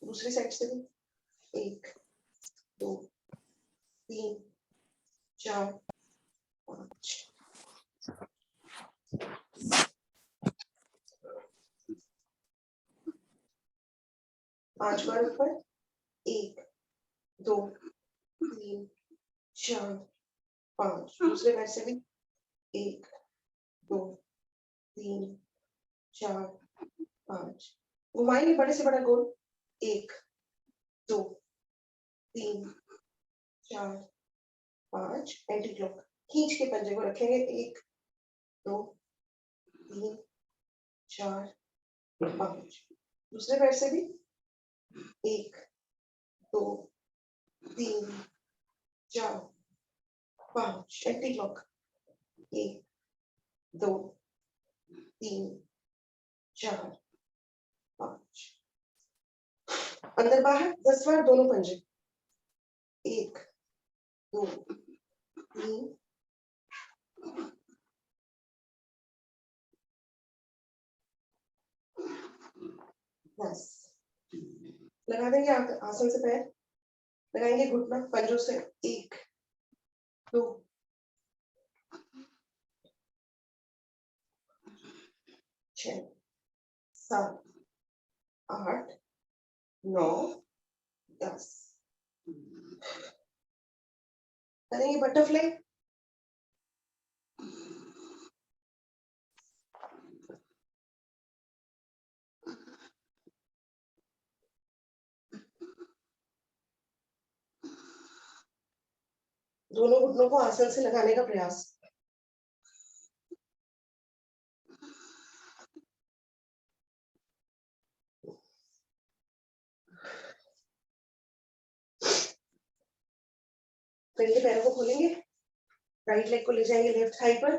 दूसरी साइड से भी 1 2 3 4 5 5 बार ऊपर 1 2 3 4 5 दूसरे पैर से भी 1 2 3 4 5 घुमाएंगे बड़े से बड़ा गोल 1 2 3 4 5 एंटी क्लॉक खींच के पंजे को रखेंगे 1 2 3 4 5 दूसरे पैर से भी 1 2 3 4 5 एंटी क्लॉक 1 2 3 4 5 अंदर बाहर 10 बार दोनों पंजे 1 2 3 10 लगा देंगे आसन से पैर लगाएंगे घुटना पंजों से 1 2 6 7 8 9 10 करेंगे बटरफ्लाई दोनों घुटनों को आसन से लगाने का प्रयास पहले पैरों को खोलेंगे राइट लेग को ले जाएंगे लेफ्ट थाई पर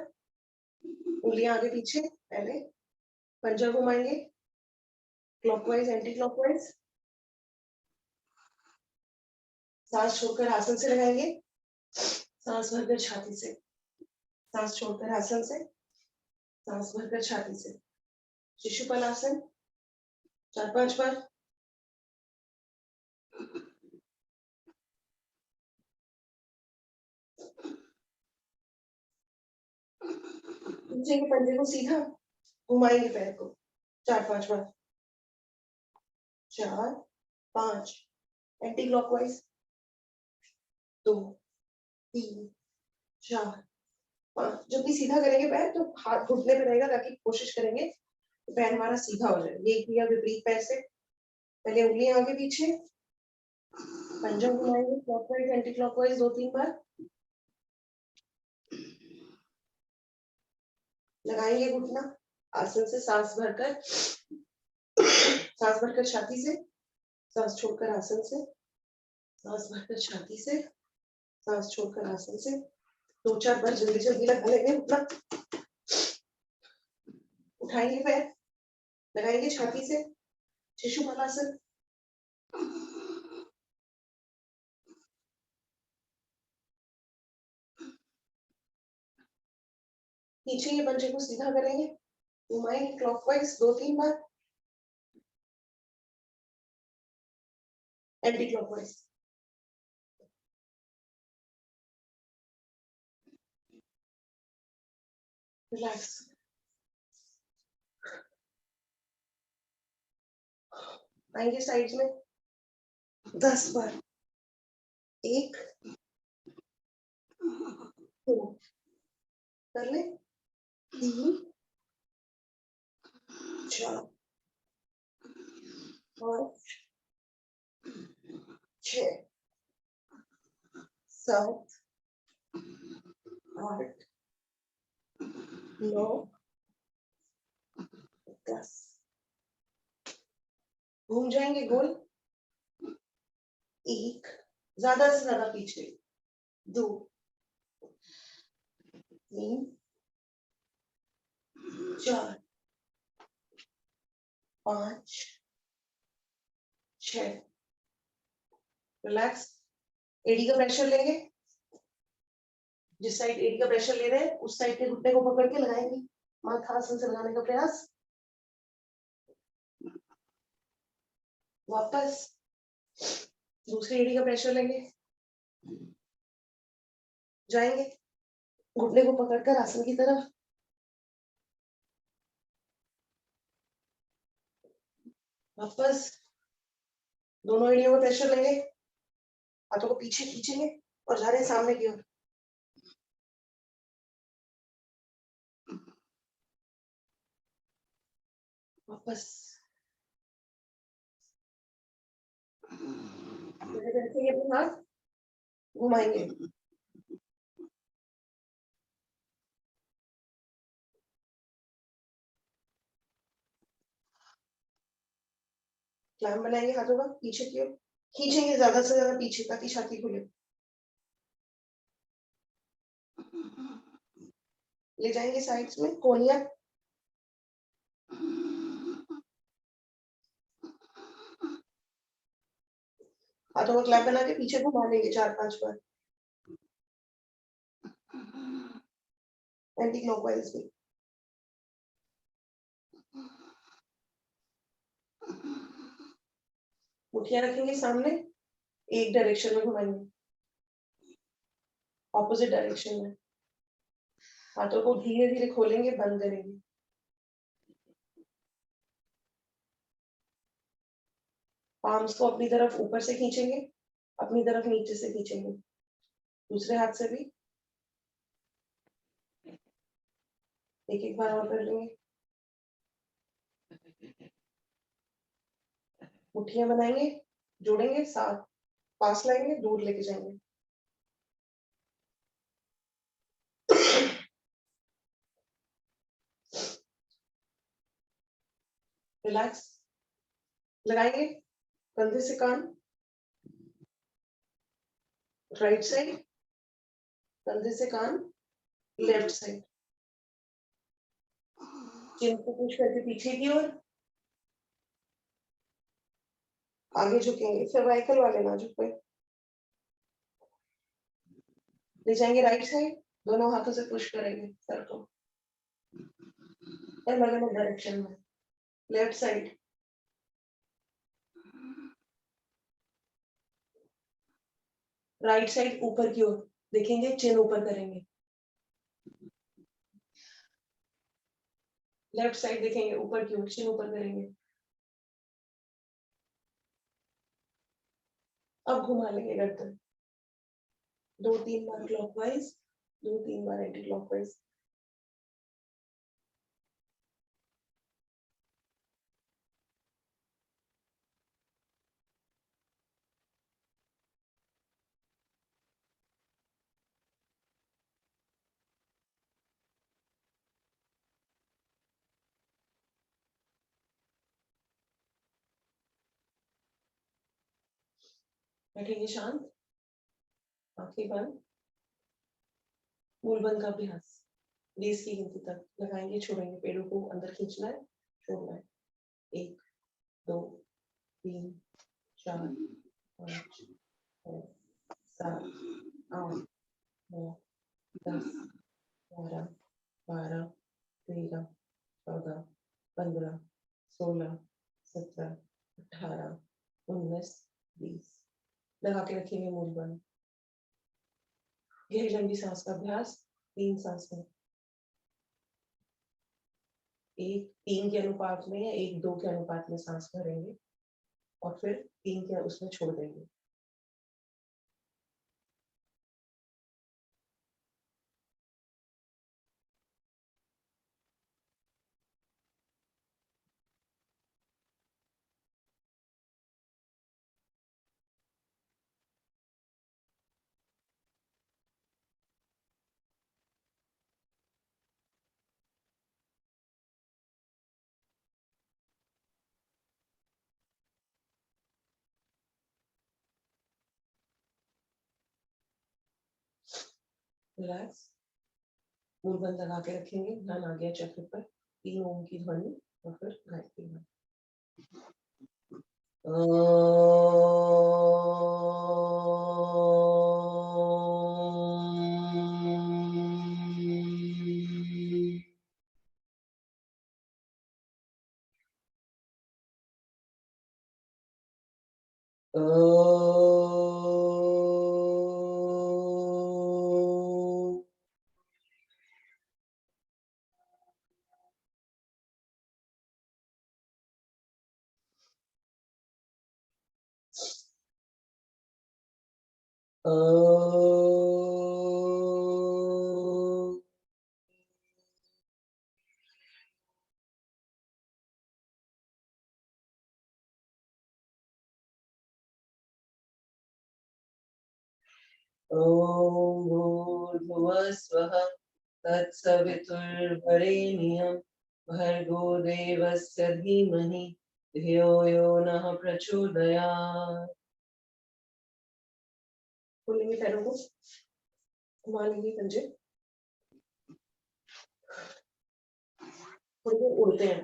उंगलियां आगे पीछे पहले पंजा घुमाएंगे क्लॉकवाइज एंटी क्लॉकवाइज सांस छोड़कर आसन से लगाएंगे सांस भरकर छाती से सांस छोड़कर आसन से सांस भरकर छाती से शिशुपाल आसन 4-5 बार नीचे के पंजे को सीधा घुमाएंगे पैर को 4-5 बार 4 5 एंटी क्लॉकवाइज 2 3 4 5 जब भी सीधा करेंगे पैर तो हाथ घुटने पे रहेगा ताकि कोशिश करेंगे तो पैर हमारा सीधा हो जाए ये किया विपरीत पैर से पहले उंगलियां आगे पीछे पंजा घुमाएंगे क्लॉकवाइज एंटी क्लॉकवाइज 2-3 बार लगाएंगे घुटना आसन से सांस भरकर छाती से सांस छोड़कर आसन से सांस भरकर छाती से सांस छोड़कर आसन से 2-4 बार जल्दी जल्दी लगा लेंगे उठना उठाएंगे पैर लगाएंगे छाती से शिशुपाल आसन नीचे ये पंजे को सीधा करेंगे घुमाएंगे क्लॉकवाइज 2-3 बार एंटी क्लॉकवाइज रिलैक्स आएंगे साइड में 10 बार 1 2 कर ले 3 4 5 6 7 8 9 10 घूम जाएंगे गोल 1 ज्यादा से ज्यादा पीछे 2 3 4 5 6 रिलैक्स एडी का प्रेशर लेंगे जिस साइड एडी का प्रेशर ले रहे हैं उस साइड के घुटने को पकड़ के लगाएंगे माथा आसन से लगाने का प्रयास वापस दूसरी एड़ी का प्रेशर लेंगे, जाएंगे घुटने को पकड़कर आसन की तरफ, वापस दोनों एड़ियों में प्रेशर लेंगे, हाथों को पीछे खींचेंगे और जा रहे हैं सामने की ओर। वापस रखेंगे अपने हाथ, घुमाएंगे, क्लैम्प बनाएंगे हाथों का पीछे की ओर, खींचेंगे ज्यादा से ज्यादा पीछे ताकि छाती खुले, ले जाएंगे साइड्स में कोनिया, हाथों का क्लैप बना के पीछे घुमा लेंगे 4-5 बार, एंटी क्लॉकवाइज भी। मुठियां रखेंगे सामने, एक डायरेक्शन में घुमाएंगे, ऑपोजिट डायरेक्शन में, हाथों को धीरे धीरे खोलेंगे, बंद करेंगे, पाम्स को अपनी तरफ ऊपर से खींचेंगे, अपनी तरफ नीचे से खींचेंगे, दूसरे हाथ से भी एक एक बार और कर लेंगे, मुठियां बनाएंगे, जोड़ेंगे, साथ पास लाएंगे, दूर लेके जाएंगे, रिलैक्स, लगाएंगे कंधे से कान, राइट साइड, कंधे से कान, लेफ्ट साइड, चिन को पुश करके पीछे की ओर, आगे झुकेंगे, सर्वाइकल वाले ना झुके, ले जाएंगे राइट साइड, दोनों हाथों से पुश करेंगे सर को अलग अलग डायरेक्शन में, लेफ्ट साइड, राइट साइड ऊपर की ओर देखेंगे, चिन ऊपर करेंगे, लेफ्ट साइड देखेंगे ऊपर की ओर, चिन ऊपर करेंगे, अब घुमा लेंगे गर्दन, 2-3 बार क्लॉकवाइज, 2-3 बार एंटी क्लॉकवाइज, बैठेंगे शांत, आंखें बंद, मूल बंद का अभ्यास, 20 की गिनती तक लगाएंगे, छोड़ेंगे, पेड़ों को अंदर खींचना है, छोड़ना है, 1 2 3 4 5 6 7 8 9 10 11 12 13 14 15 16 17 18 19 20, लगा के रखेंगे मूल बंद, गहरी लंबी सांस का अभ्यास, 3 सांस में, 1-3 के अनुपात में या 1-2 के अनुपात में सांस भरेंगे और फिर 3 के उसमें छोड़ देंगे। रिलैक्स, मूल बंद लगा के रखेंगे, ध्यान आ गया चक्र पर, 3 ओम की ध्वनि और फिर गायत्री मंत्र। ॐ भूर्भुवः स्वः तत्सवितुर्वरेण्यं भर्गो देवस्य धीमहि धियो यो नः प्रचोदयात्। खोलेंगे पैरों को, घुमा लेंगे पंजे, थोड़े उड़ते हैं,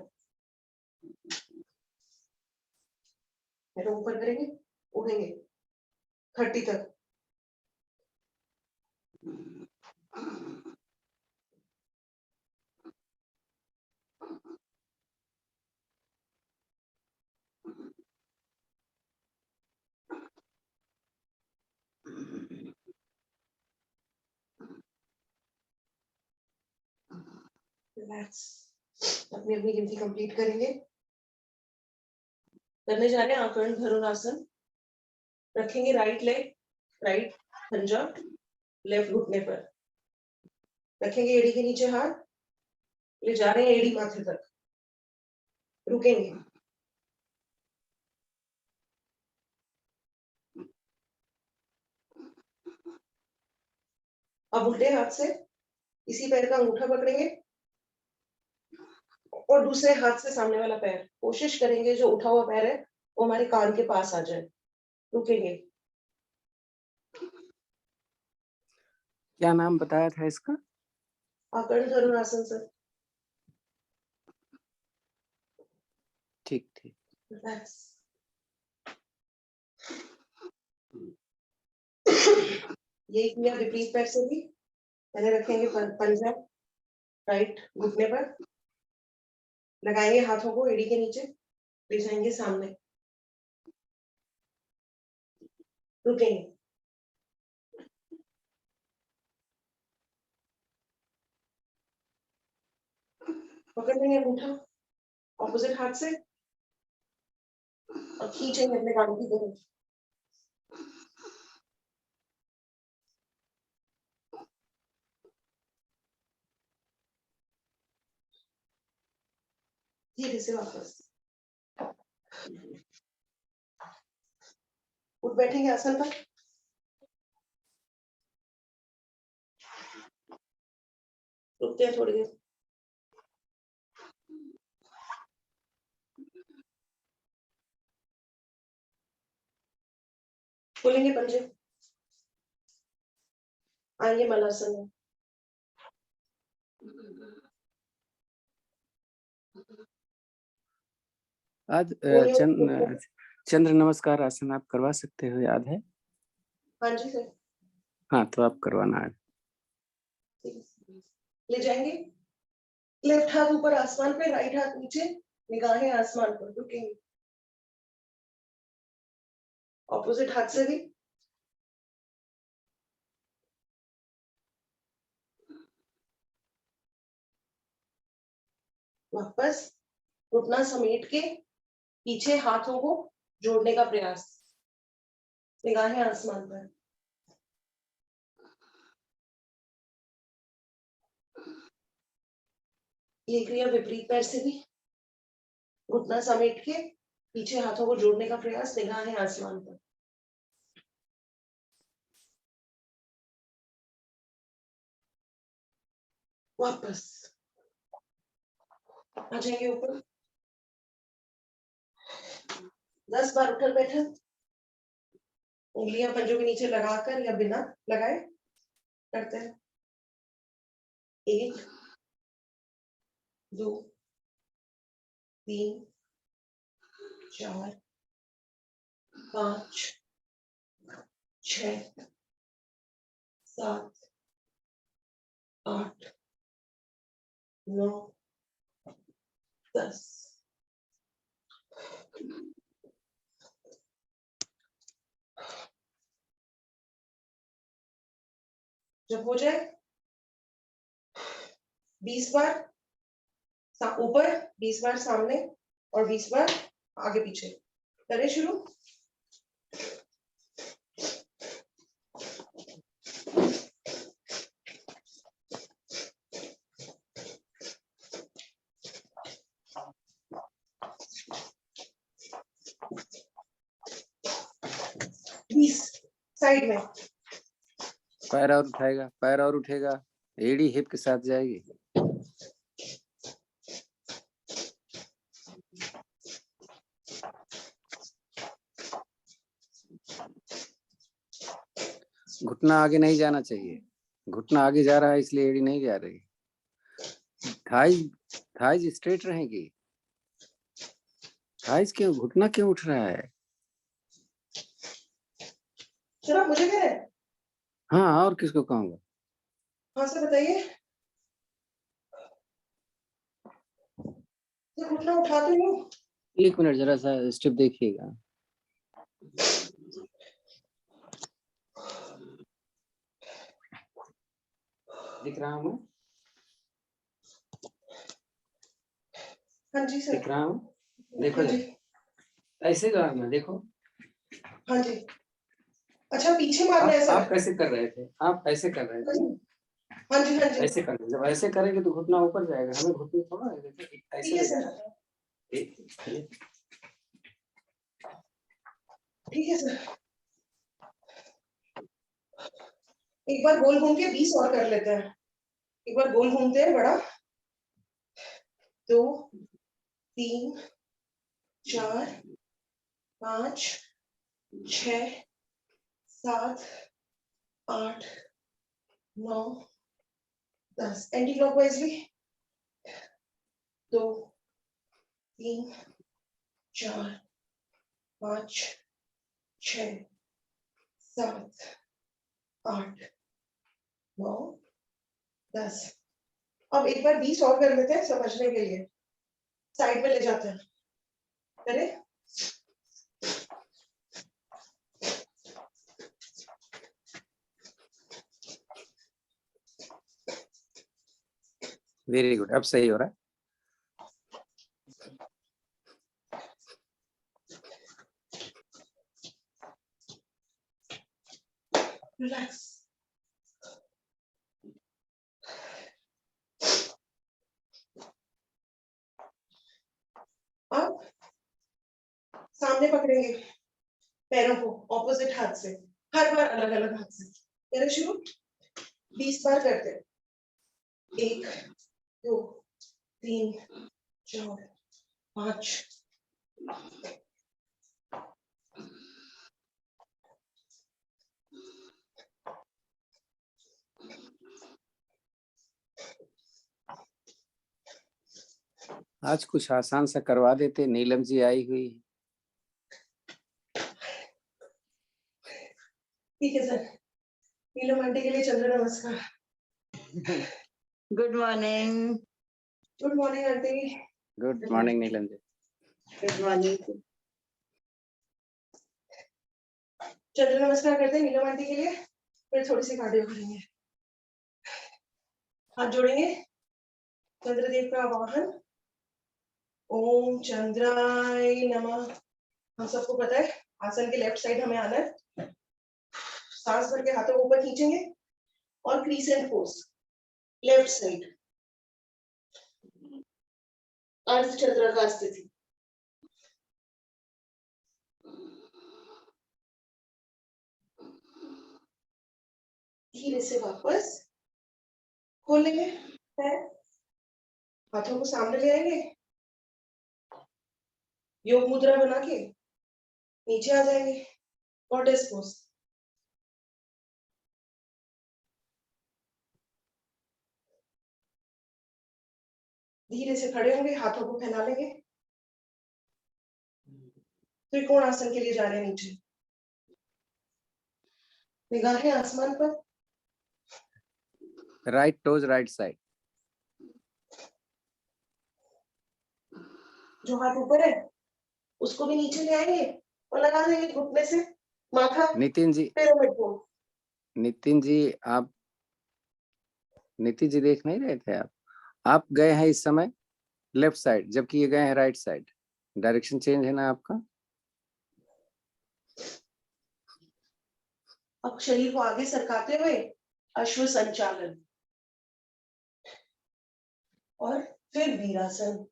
पैरों ऊपर करेंगे, उड़ेंगे 30 तक। रिलैक्स, अपनी अपनी गिनती कंप्लीट करेंगे। करने जा रहे हैं आकर्ण धनुरासन। रखेंगे राइट लेग, राइट पंजा लेफ्ट घुटने पर, रखेंगे एड़ी के नीचे हाथ, ले जा रहे हैं एड़ी माथे तक, रुकेंगे। अब उल्टे हाथ से इसी पैर का अंगूठा पकड़ेंगे और दूसरे हाथ से सामने वाला पैर, कोशिश करेंगे जो उठा हुआ पैर है वो हमारे कान के पास आ जाए, रुकेंगे। क्या नाम बताया था इसका? आकर्ण धनुरासन सर। ठीक ठीक। रिलैक्स। ये किया विपरीत पैर से भी। पहले रखेंगे पंजा राइट घुटने पर, लगाएंगे हाथों को एड़ी के नीचे, ले जाएंगे सामने, रुकेंगे। पकड़ लेंगे अंगूठा ऑपोजिट हाथ से और खींचेंगे अपने कानों की तरफ। धीरे से वापस उठ बैठेंगे आसन पर। रुकते हैं थोड़ी देर। खोलेंगे पंजे, आएंगे मलासन में। आज चंद्र नमस्कार आसन आप करवा सकते हो, याद है? हाँ जी सर। हाँ तो आप करवाना है। ले जाएंगे लेफ्ट हाथ ऊपर आसमान पे, राइट हाथ नीचे, निगाहें आसमान पर, रुकेंगे। ऑपोजिट हाथ से भी वापस घुटना समेट के पीछे हाथों को जोड़ने का प्रयास, निगाहें आसमान पर। ये क्रिया विपरीत पैर से भी, घुटना समेट के पीछे हाथों को जोड़ने का प्रयास, निगाहें आसमान पर। वापस आ जाएंगे ऊपर। 10 बार उठक बैठक, उंगलियां पंजों के नीचे लगाकर या बिना लगाए करते हैं। 1 2 3 4 5 6 7 8 9 10। जब हो जाए 20 बार ऊपर, 20 बार सामने और 20 बार आगे पीछे। करें शुरू। साइड में पैर और उठाएगा, पैर और उठेगा, एड़ी हिप के साथ जाएगी। घुटना आगे नहीं जाना चाहिए, घुटना आगे जा रहा है इसलिए एड़ी नहीं जा रही। थाइज स्ट्रेट रहेगी। थाइज क्यों, घुटना क्यों उठ रहा है? सर आप मुझे कह रहे हैं? हाँ, और किसको कहूँगा? हाँ सर बताइए। घुटना उठाते हो? 1 मिनट जरा सा स्टेप देखिएगा। दिख रहा हूँ? हाँ जी सर। दिख रहा हूँ? देखो हाँ जी। ऐसे करना, देखो। हाँ जी। अच्छा पीछे मारना है सर? आप कैसे कर रहे थे? आप ऐसे कर रहे थे? हाँ जी हाँ जी। ऐसे कर, जब ऐसे करेंगे तो घुटना ऊपर जाएगा, हमें घुटने थोड़ा ऐसे ले जाना है। ठीक है सर। एक बार गोल घूम के 20 और कर लेते हैं। एक बार गोल घूमते हैं बड़ा। 2 3 4 5 6 7 8 9 10। एंटी क्लॉकवाइज भी। 2 3 4 5 6 7 8 9 10। अब एक बार 20 और कर लेते हैं समझने के लिए। साइड में ले जाते हैं। करें? वेरी गुड, अब सही हो रहा है। रिलैक्स। अब सामने पकड़ेंगे पैरों को ऑपोजिट हाथ से, हर बार अलग अलग हाथ से। करें शुरू। 20 बार करते हैं। 1 2 3 4 5 आज कुछ आसान सा करवा देते, नीलम जी आई हुई। ठीक है सर। नीलम आंटी के लिए चंद्र नमस्कार। Good morning. Good morning aunty. Good morning Neelam ji. Good morning. चंद्र नमस्कार करते हैं नीलम आंटी के लिए, फिर थोड़ी सी कार्डियो करेंगे। हाथ जोड़ेंगे। चंद्रदेव का वाहन ओम चंद्राय नमः। हम सबको पता है आसन के लेफ्ट साइड हमें आना है। सांस भर के हाथों को ऊपर खींचेंगे और क्रीसेंट पोज लेफ्ट साइड, अर्ध चंद्राकार स्थिति। धीरे से वापस खोलेंगे पैर, हाथों को सामने ले आएंगे, योग मुद्रा बना के नीचे आ जाएंगे, गॉडेस पोज। धीरे से खड़े होंगे, हाथों को फैला लेंगे, त्रिकोण आसन के लिए जा रहे हैं नीचे। निगाहें आसमान पर। Right toes right side. जो हाथ ऊपर है उसको भी नीचे ले आएंगे और लगा देंगे घुटने से माथा नितिन जी, पिरामिड को। नितिन जी आप नीति जी देख नहीं रहे थे आप गए हैं इस समय लेफ्ट साइड, जबकि ये गए हैं राइट साइड। डायरेक्शन चेंज है ना आपका। अब शरीर को आगे सरकाते हुए अश्व संचालन और फिर वीरासन।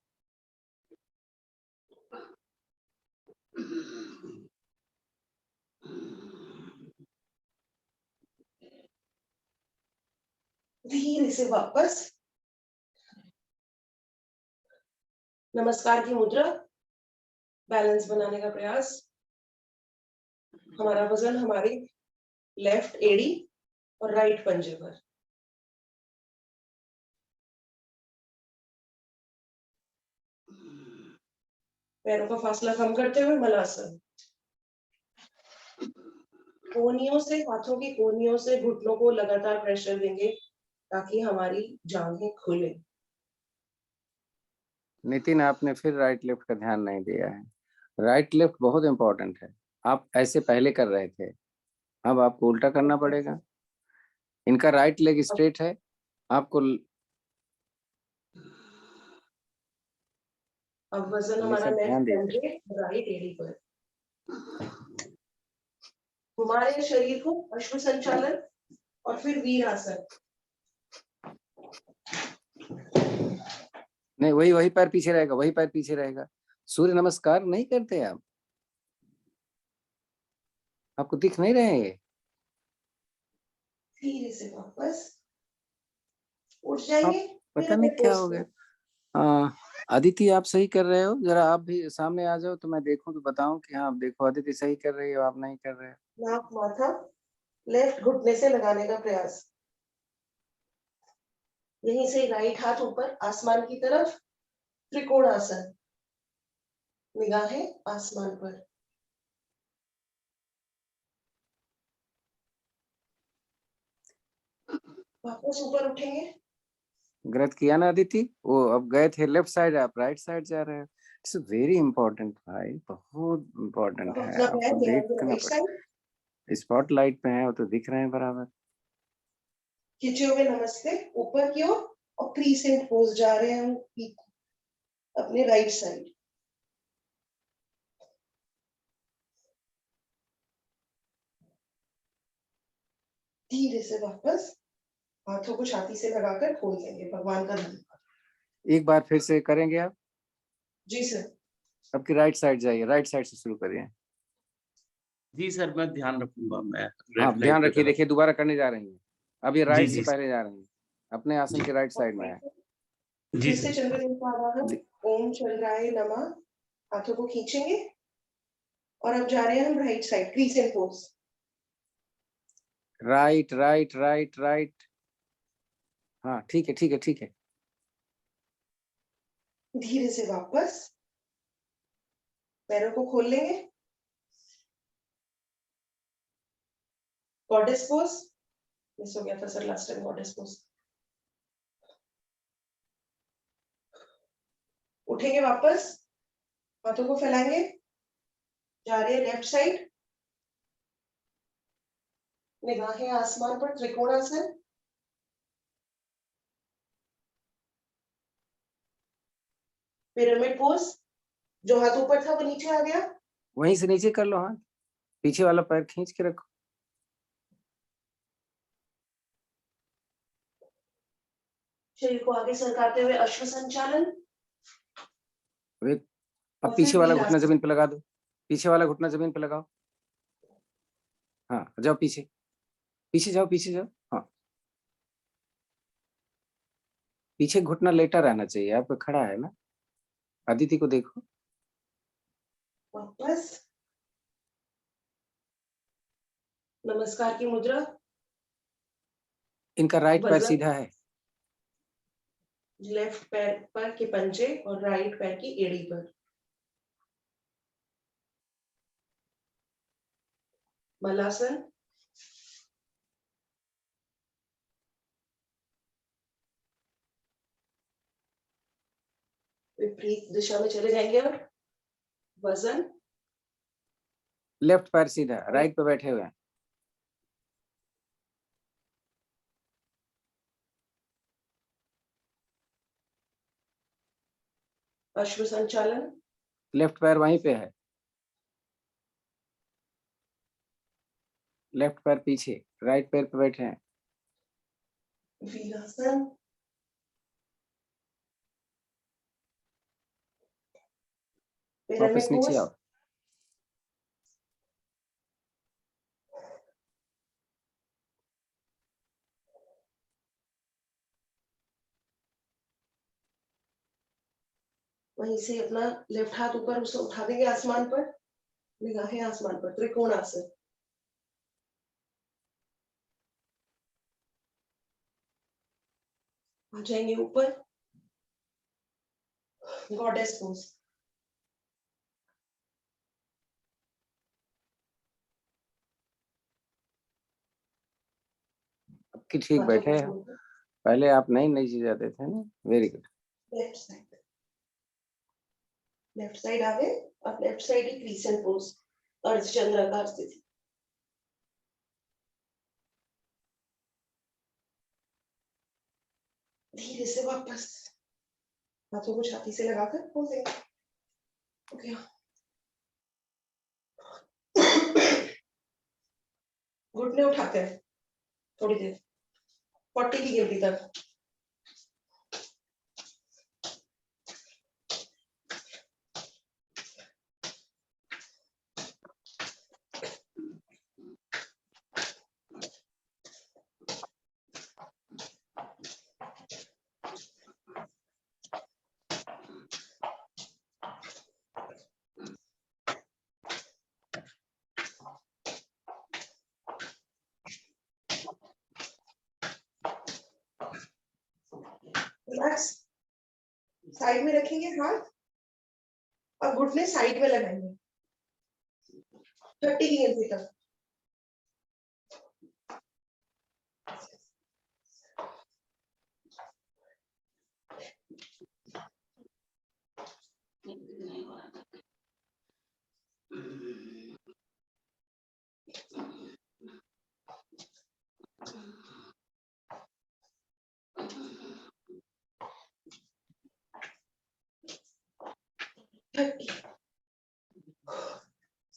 धीरे से वापस नमस्कार की मुद्रा, बैलेंस बनाने का प्रयास। हमारा वजन हमारी लेफ्ट एड़ी और राइट पंजे पर। पैरों का फासला कम करते हुए मलासन। कोहनियों से, हाथों की कोहनियों से घुटनों को लगातार प्रेशर देंगे ताकि हमारी जांघें खुले। नितिन, आपने फिर राइट लेफ्ट का ध्यान नहीं दिया है। राइट लेफ्ट बहुत इंपॉर्टेंट है। आप ऐसे पहले कर रहे थे, अब आपको उल्टा करना पड़ेगा। इनका राइट लेग स्ट्रेट है, आपको अब वजन हमारा लेफ्ट पंजे, राइट एड़ी पर। हमारे शरीर को अश्व संचालन और फिर वीरासन। नहीं, वही पैर पीछे रहेगा, वही पैर पीछे रहेगा। सूर्य नमस्कार नहीं करते आप, आपको दिख नहीं रहे हैं। धीरे से वापस उठ जाएंगे। पता नहीं क्या हो गया। अदिति, आप सही कर रहे हो, जरा आप भी सामने आ जाओ तो मैं देखूं तो बताऊं कि हाँ देखो अदिति सही कर रही हो, आप नहीं कर रहे हो। नाक माथा लेफ्ट घुटने से लगाने का प्रयास। यहीं से राइट हाथ ऊपर आसमान की तरफ, त्रिकोणासन। निगाहें आसमान पर। वापस ऊपर उठेंगे। गलत किया ना अदिति, वो अब गए थे लेफ्ट साइड, आप राइट साइड जा रहे हो। इट्स वेरी इंपॉर्टेंट भाई, बहुत इंपॉर्टेंट है, अपना पैर आपको देखना राइट साइड पड़ेगा। स्पॉटलाइट पे है वो तो दिख रहे हैं बराबर। खींचे हुए नमस्ते ऊपर की ओर और क्रीसेंट पोज जा रहे हैं हम अपने राइट साइड। धीरे से वापस हाथों को छाती से लगाकर खोल देंगे भगवान का धन्यवाद। एक बार फिर से करेंगे आप। जी सर। आपकी राइट साइड जाइए, राइट साइड से शुरू करिए। जी सर, मैं ध्यान रखूंगा। मैं हाँ लेफ्ट ध्यान साइड रखिए, देखिए दोबारा करने जा रही हैं। अब ये जी राइट से जी पहले जा रही हैं, अपने आसन के राइट साइड में है। जी फिर से सर। चंद्रदेव का आवाहन, ओम चंद्राय नमः। हाथों को खींचेंगे और अब जा रहे हैं हम right side crescent pose. Right right right right, हाँ ठीक है ठीक है ठीक है। धीरे से वापस पैरों को खोल लेंगे। गॉडेस पोज मिस हो गया था sir last time. Goddess pose उठेंगे वापस, हाथों को फैलाएंगे, जा रहे हैं लेफ्ट साइड। निगाहें आसमान पर, त्रिकोणासन। पिरामिड पोज, जो हाथ ऊपर था वो नीचे आ गया। वहीं से नीचे कर लो हाथ, पीछे वाला पैर खींच के रखो। शरीर को आगे सरकाते हुए अश्व संचालन अब और पीछे फिर वाला घुटना वीरासन। जमीन पे लगा दो, पीछे वाला घुटना जमीन पे लगाओ। हाँ जाओ पीछे, पीछे जाओ, पीछे जाओ। हाँ पीछे घुटना लेटा रहना चाहिए, आपका खड़ा है ना। अदिति को देखो। वापस नमस्कार की मुद्रा। इनका राइट पैर वजन सीधा है। लेफ्ट पैर पर के पंजे और राइट पैर की एड़ी पर। मलासन। विपरीत दिशा में चले जाएंगे अब। वजन लेफ्ट पैर सीधा, राइट पे बैठे हुए हैं। अश्व संचालन, लेफ्ट पैर वहीं पे है, लेफ्ट पैर पीछे, राइट पैर पे बैठे हैं। वीरासन, वापस नीचे पिरामिड आओ। वहीं से अपना लेफ्ट हाथ ऊपर उसे उठा देंगे आसमान पर, निगाहें आसमान पर, त्रिकोणासन। आ जाएंगे ऊपर, गॉडेस पोज। कि ठीक बैठे हैं, पहले आप नहीं नीचे जाते थे ना। Very good. Left side, left side आ गए। अब लेफ्ट साइड ही क्रीसेंट पोज, अर्धचंद्राकार स्थिति। धीरे से वापस हाथों को छाती से लगाकर पोज देंगे। ओके, घुटने उठाते हैं थोड़ी देर, 40 की गिनती तक। रिलैक्स, साइड में रखेंगे हाथ और घुटने साइड में लगाएंगे 30 की गिनती तक।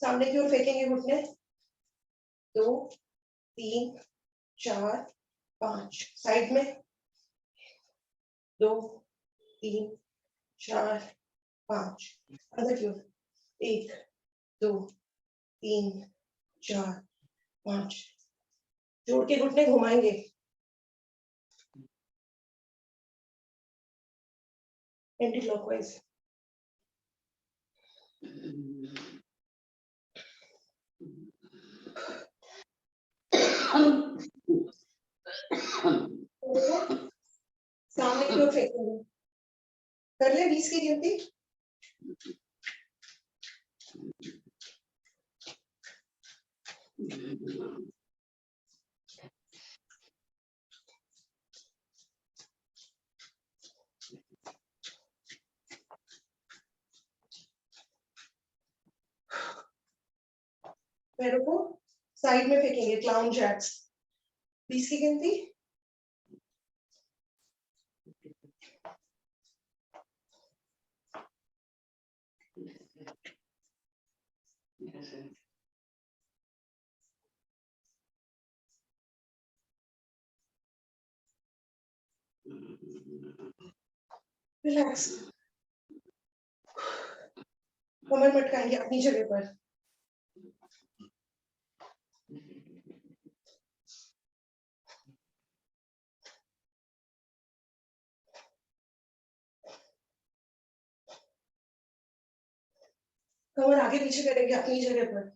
सामने की ओर फेंकेंगे घुटने, 2 3 4 5, साइड में 2 3 4 5, अंदर की ओर 1 2 3 4 5, जोड़ के घुटने घुमाएंगे। Anti clockwise. सामने की ओर फेंकेंगे, कर ले 20 की गिनती। पैरों को साइड में फेंकेंगे, क्लाउन जैक्स, 20 की गिनती। रिलैक्स, कमर मटकाएंगे अपनी जगह पर। कमर आगे पीछे करेंगे अपनी जगह पर।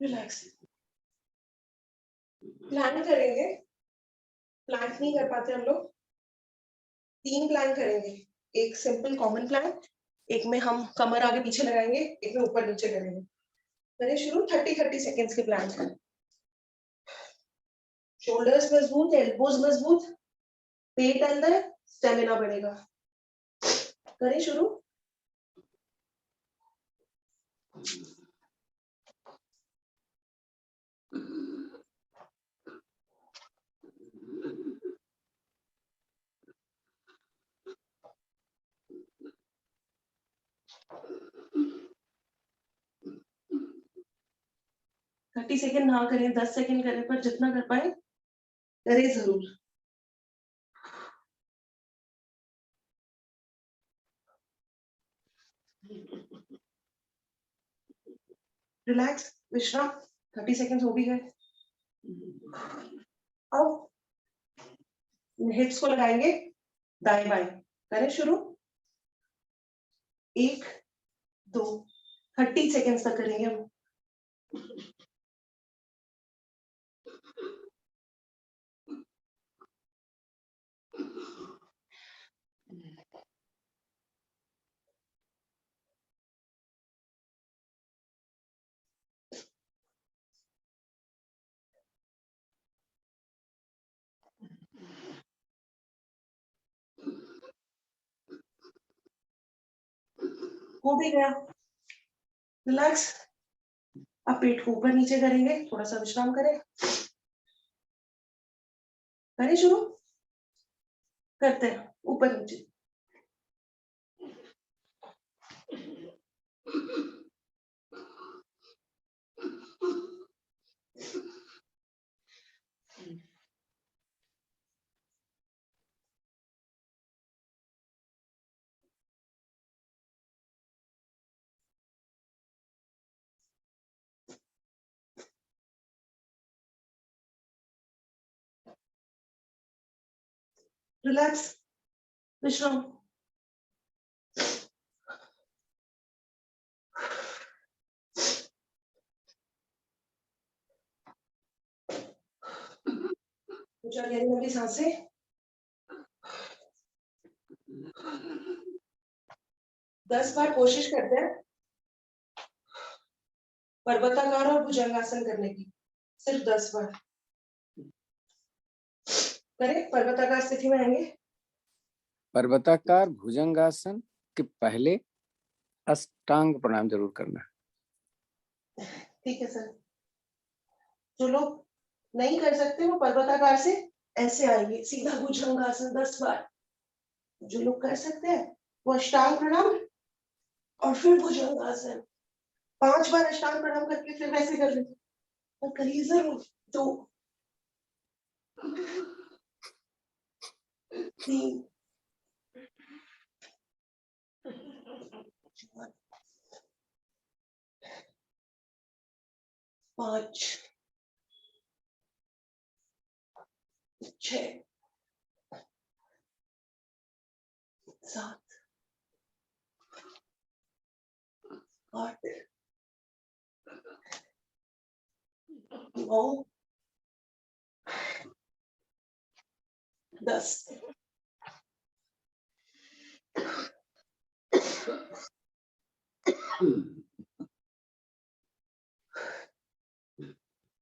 रिलैक्स, प्लान करेंगे, प्लांट नहीं कर पाते हम लोग, 3 प्लान करेंगे। एक सिंपल कॉमन प्लान, एक में हम कमर आगे पीछे लगाएंगे, एक में ऊपर नीचे करेंगे। करें शुरू, 30 सेकेंड्स के प्लान। शोल्डर्स मजबूत, एल्बोज मजबूत, पेट अंदर, स्टेमिना बढ़ेगा। करें शुरू। 30 सेकंड ना करें, 10 सेकंड करें, पर जितना कर पाए करें जरूर। रिलैक्स, विश्राम। 30 सेकंड हो भी गए। अब हिप्स को लगाएंगे दाएं बाएं। करें शुरू। 1 2 30 सेकंड तक करेंगे हम। हो भी गया। रिलैक्स। अब पेट को ऊपर नीचे करेंगे, थोड़ा सा विश्राम करें। करें शुरू। करते हैं ऊपर नीचे। रिलैक्स, विश्राम। गहरी लंबी सांसें। 10 बार कोशिश करते हैं पर्वताकार और भुजंगासन करने की। सिर्फ 10 बार करें। पर्वताकार स्थिति में आएंगे। पर्वताकार भुजंगासन के पहले अष्टांग प्रणाम जरूर करना। ठीक है सर। जो लोग नहीं कर सकते वो पर्वताकार से ऐसे आएंगे, सीधा भुजंगासन 10 बार। जो लोग कर सकते हैं वो अष्टांग प्रणाम और फिर भुजंगासन 5 बार अष्टांग प्रणाम करके फिर वैसे कर लेते। और करिए जरूर। 2 3 4 5 6 7 8 9 10।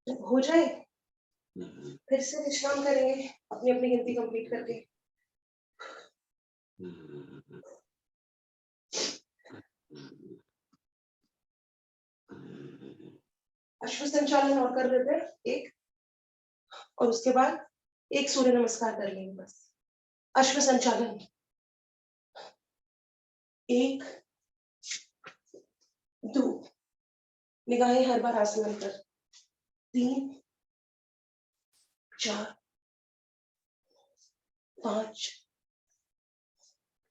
जब हो जाए फिर से विश्राम करेंगे अपनी अपनी गिनती कंप्लीट करके। अश्व संचालन और कर लेते हैं एक, और उसके बाद एक सूर्य नमस्कार कर लेंगे बस। अश्व संचालन 1 2 निगाहें हर बार आसमान पर। 3 4 5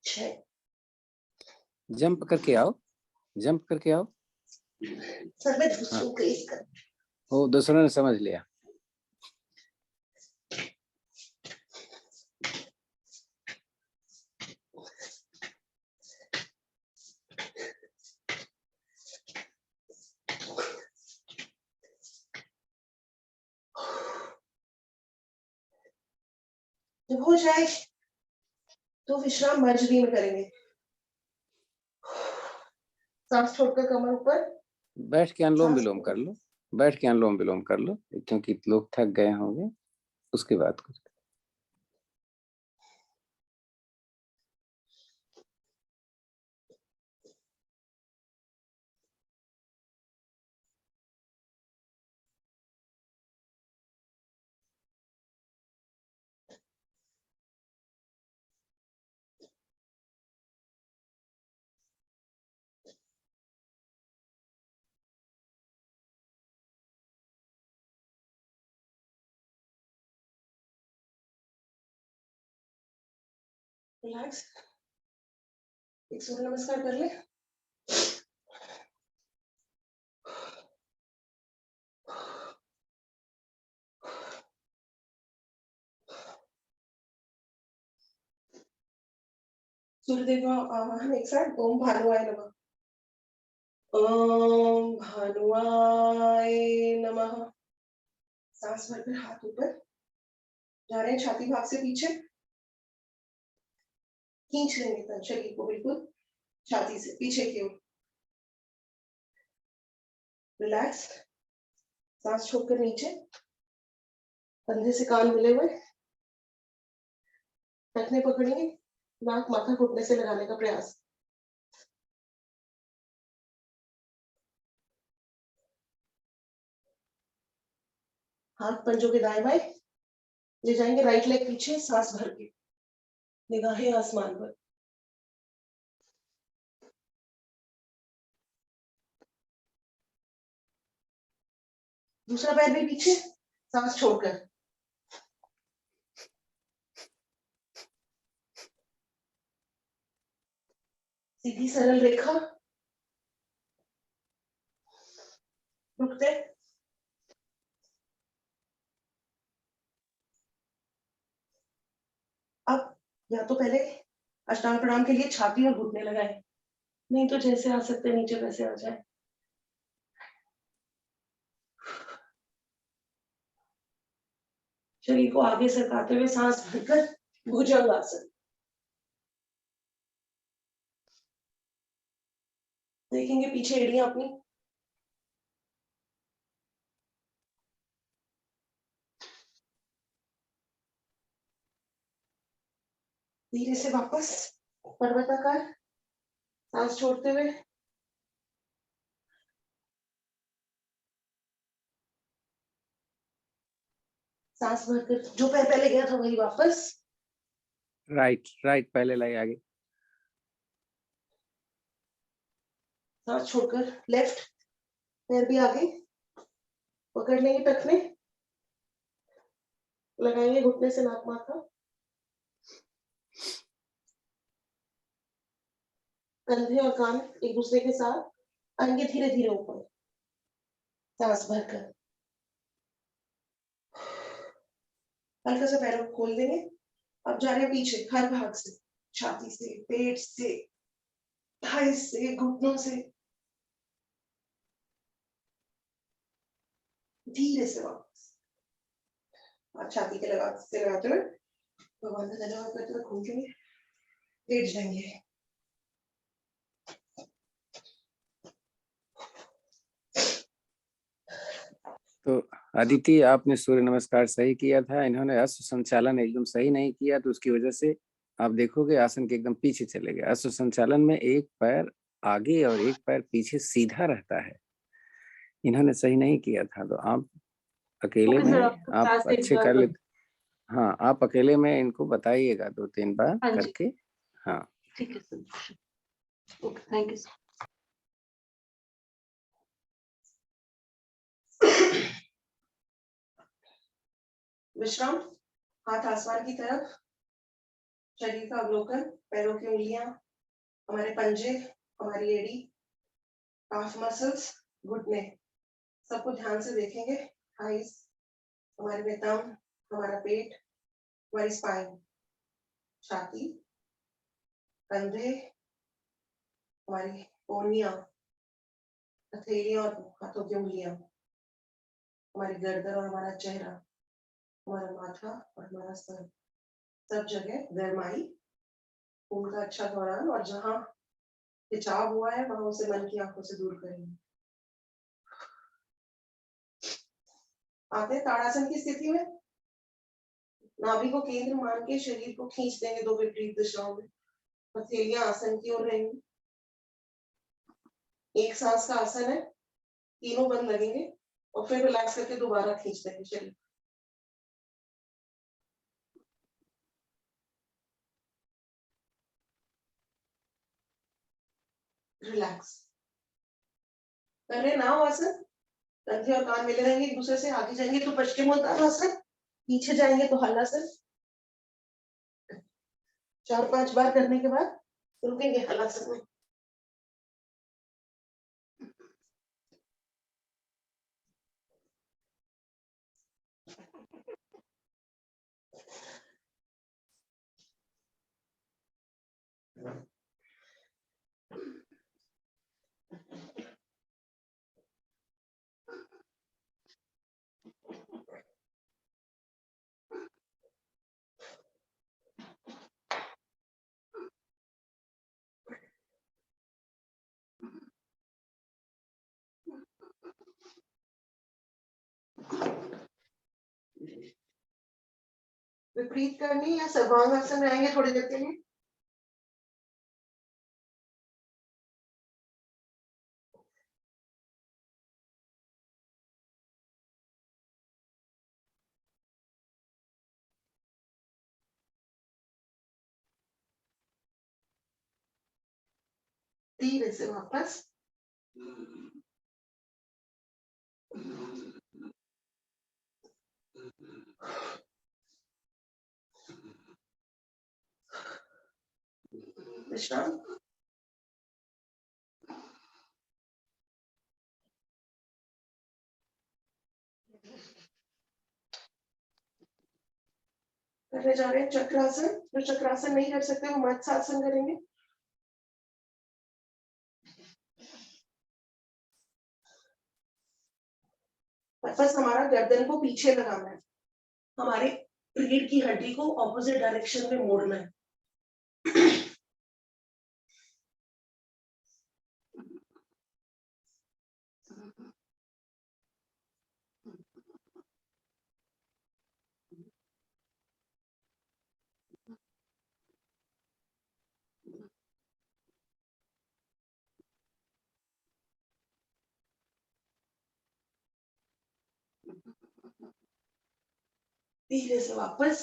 6। जंप करके आओ, जंप करके आओ। सर मैं दूसरों को इसका वो दूसरों ने समझ लिया। जब हो जाए तो विश्राम मर्जरी में करेंगे। सांस छोड़कर कमर ऊपर। बैठ के अनुलोम सांस विलोम कर लो, बैठ के अनुलोम विलोम कर लो, क्योंकि लोग थक गए होंगे। उसके बाद कुछ रिलैक्स। एक सूर्य नमस्कार कर ले। सूर्यदेव आवाहन एक साथ। ओम भानुआय नमः। ओम भानुआय नमः। सांस भरकर हाथ ऊपर जा रहे हैं, छाती भाग से पीछे खींच लेंगे तन शरीर को बिल्कुल छाती से पीछे की ओर। रिलैक्स। सांस छोड़कर नीचे, कंधे से कान मिले हुए, टखने पकड़िए, नाक माथा घुटने से लगाने का प्रयास। हाथ पंजों के दाएं बाएं ले जाएंगे, राइट लेग पीछे, सांस भर के, निगाहें आसमान पर। दूसरा पैर भी पीछे, सांस छोड़कर। सीधी सरल रेखा, रुकते। अब या तो पहले अष्टांग प्रणाम के लिए छाती और घुटने लगाए, नहीं तो जैसे आ सकते नीचे वैसे आ जाए। शरीर को आगे सरकाते हुए सांस भरकर भुजंगासन। देखेंगे पीछे एड़ियां अपनी, धीरे से वापस पर्वताकार, सांस छोड़ते हुए सांस भरकर जो पैर पहले गया था वही वापस। राइट राइट पहले लगे आगे। सांस छोड़कर लेफ्ट पैर भी आगे पकड़ लेंगे, टखने लगाएंगे, घुटने से नाक माथा, कंधे और कान एक दूसरे के साथ आएंगे, धीरे धीरे ऊपर, सांस भरकर। हल्का सा पैरों को खोल देंगे। अब जा रहे हैं पीछे, हर भाग से, छाती से, पेट से, थाई से, घुटनों से, धीरे से वापस। छाती के लगाते हुए भगवान का धन्यवाद करते हुए घूम के लेट जाएंगे। तो अदिति, आपने सूर्य नमस्कार सही किया था, इन्होंने अश्व संचालन एकदम सही नहीं किया, तो उसकी वजह से आप देखोगे आसन के एकदम पीछे चले गए। अश्व संचालन में एक पैर आगे और एक पैर पीछे सीधा रहता है, इन्होंने सही नहीं किया था। तो आप अकेले में आप अच्छे कर ले। हाँ, आप अकेले में इनको बताइएगा 2-3 बार करके। हाँ ठीक है sir, okay, thank you sir. विश्राम, हाथ आसमान की तरफ, शरीर का अवलोकन, पैरों की उंगलियां, हमारे पंजे, हमारी एड़ी, काफ मसल्स, घुटने, सबको ध्यान से देखेंगे। थाइस, हमारे नितंब, हमारा पेट, हमारी स्पाइन, छाती, कंधे, हमारी कोहनियां, हथेलियां और हाथों की उंगलियां, हमारी गर्दन और हमारा चेहरा, हमारा माथा और हमारा सर, सब जगह गरमाई, खून का अच्छा दौरान, और जहां खिंचाव हुआ है वहां उसे मन की आंखों से दूर करेंगे। आते ताड़ासन की स्थिति में नाभि को केंद्र मान के शरीर को खींच देंगे दो विपरीत दिशाओं में। हथेलियां आसन की ओर रहेंगी। एक सांस का आसन है, तीनों बंद लगेंगे और फिर रिलैक्स करके दोबारा खींच देंगे शरीर। रिलैक्स कर रहे नाव आसन, कंधे और कान मिले रहेंगे एक दूसरे से। आगे जाएंगे तो पश्चिमोत्तानासन, पीछे जाएंगे तो हलासन। 4-5 बार करने के बाद रुकेंगे हलासन में। विपरीत करनी या सर्वांगासन में आएंगे थोड़ी देर के लिए। धीरे से वापस। विश्राम। करने जा रहे हैं चक्रासन। जो चक्रासन नहीं कर सकते वो मत्स्यासन करेंगे। बस हमारा गर्दन को पीछे लगाना है, हमारे रीढ़ की हड्डी को ऑपोजिट डायरेक्शन में मोड़ना है। धीरे से वापस।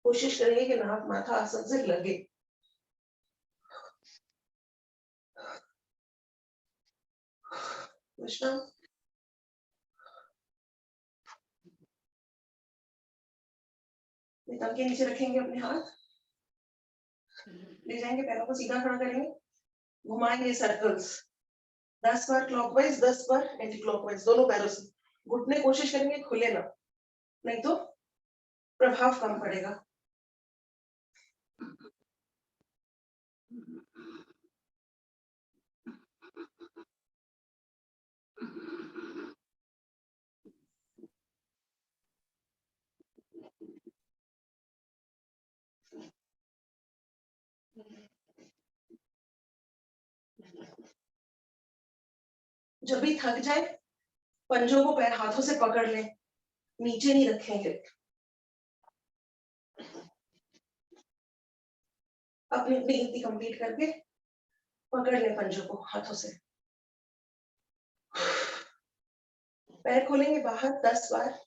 कोशिश करेंगे कि नाक माथा आसन से लगे। विश्राम। नितंब के नीचे रखेंगे अपने हाथ, ले जाएंगे, पैरों को सीधा खड़ा करेंगे, घुमाएंगे सर्कल्स 10 बार क्लॉकवाइज 10 बार एंटी क्लॉकवाइज दोनों पैरों से। घुटने कोशिश करेंगे खुले ना, नहीं तो प्रभाव कम पड़ेगा। जब भी थक जाए पंजों को पैर हाथों से पकड़ लें, नीचे नहीं रखेंगे। अपनी अपनी गिनती कंप्लीट करके पकड़ लें पंजों को हाथों से। पैर खोलेंगे बाहर 10 बार।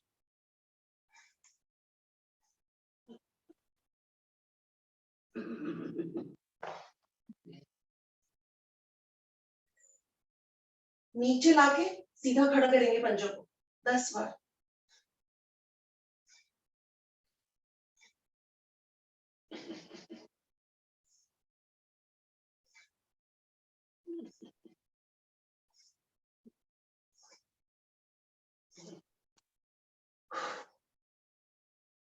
नीचे लाके सीधा खड़ा करेंगे पंजों को 10 बार।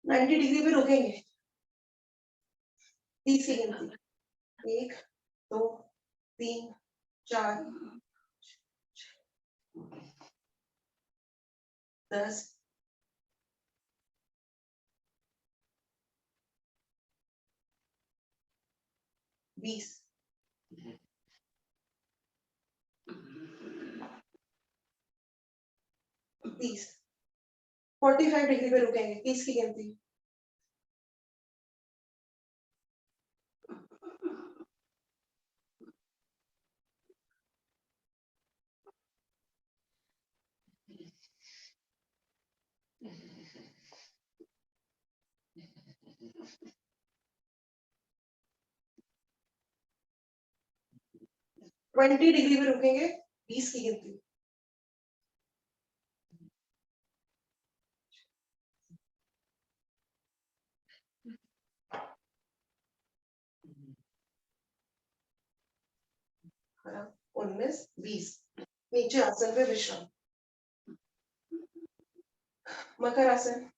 $90 पे रुकेंगे। 30 की गिनती 1 2 3 4 10 20 30 45 पे रुकेंगे। 30 की गिनती। $20 पे रुकेंगे। 20 की गिनती। 20 नीचे आसन पे विश्राम। मकर आसन।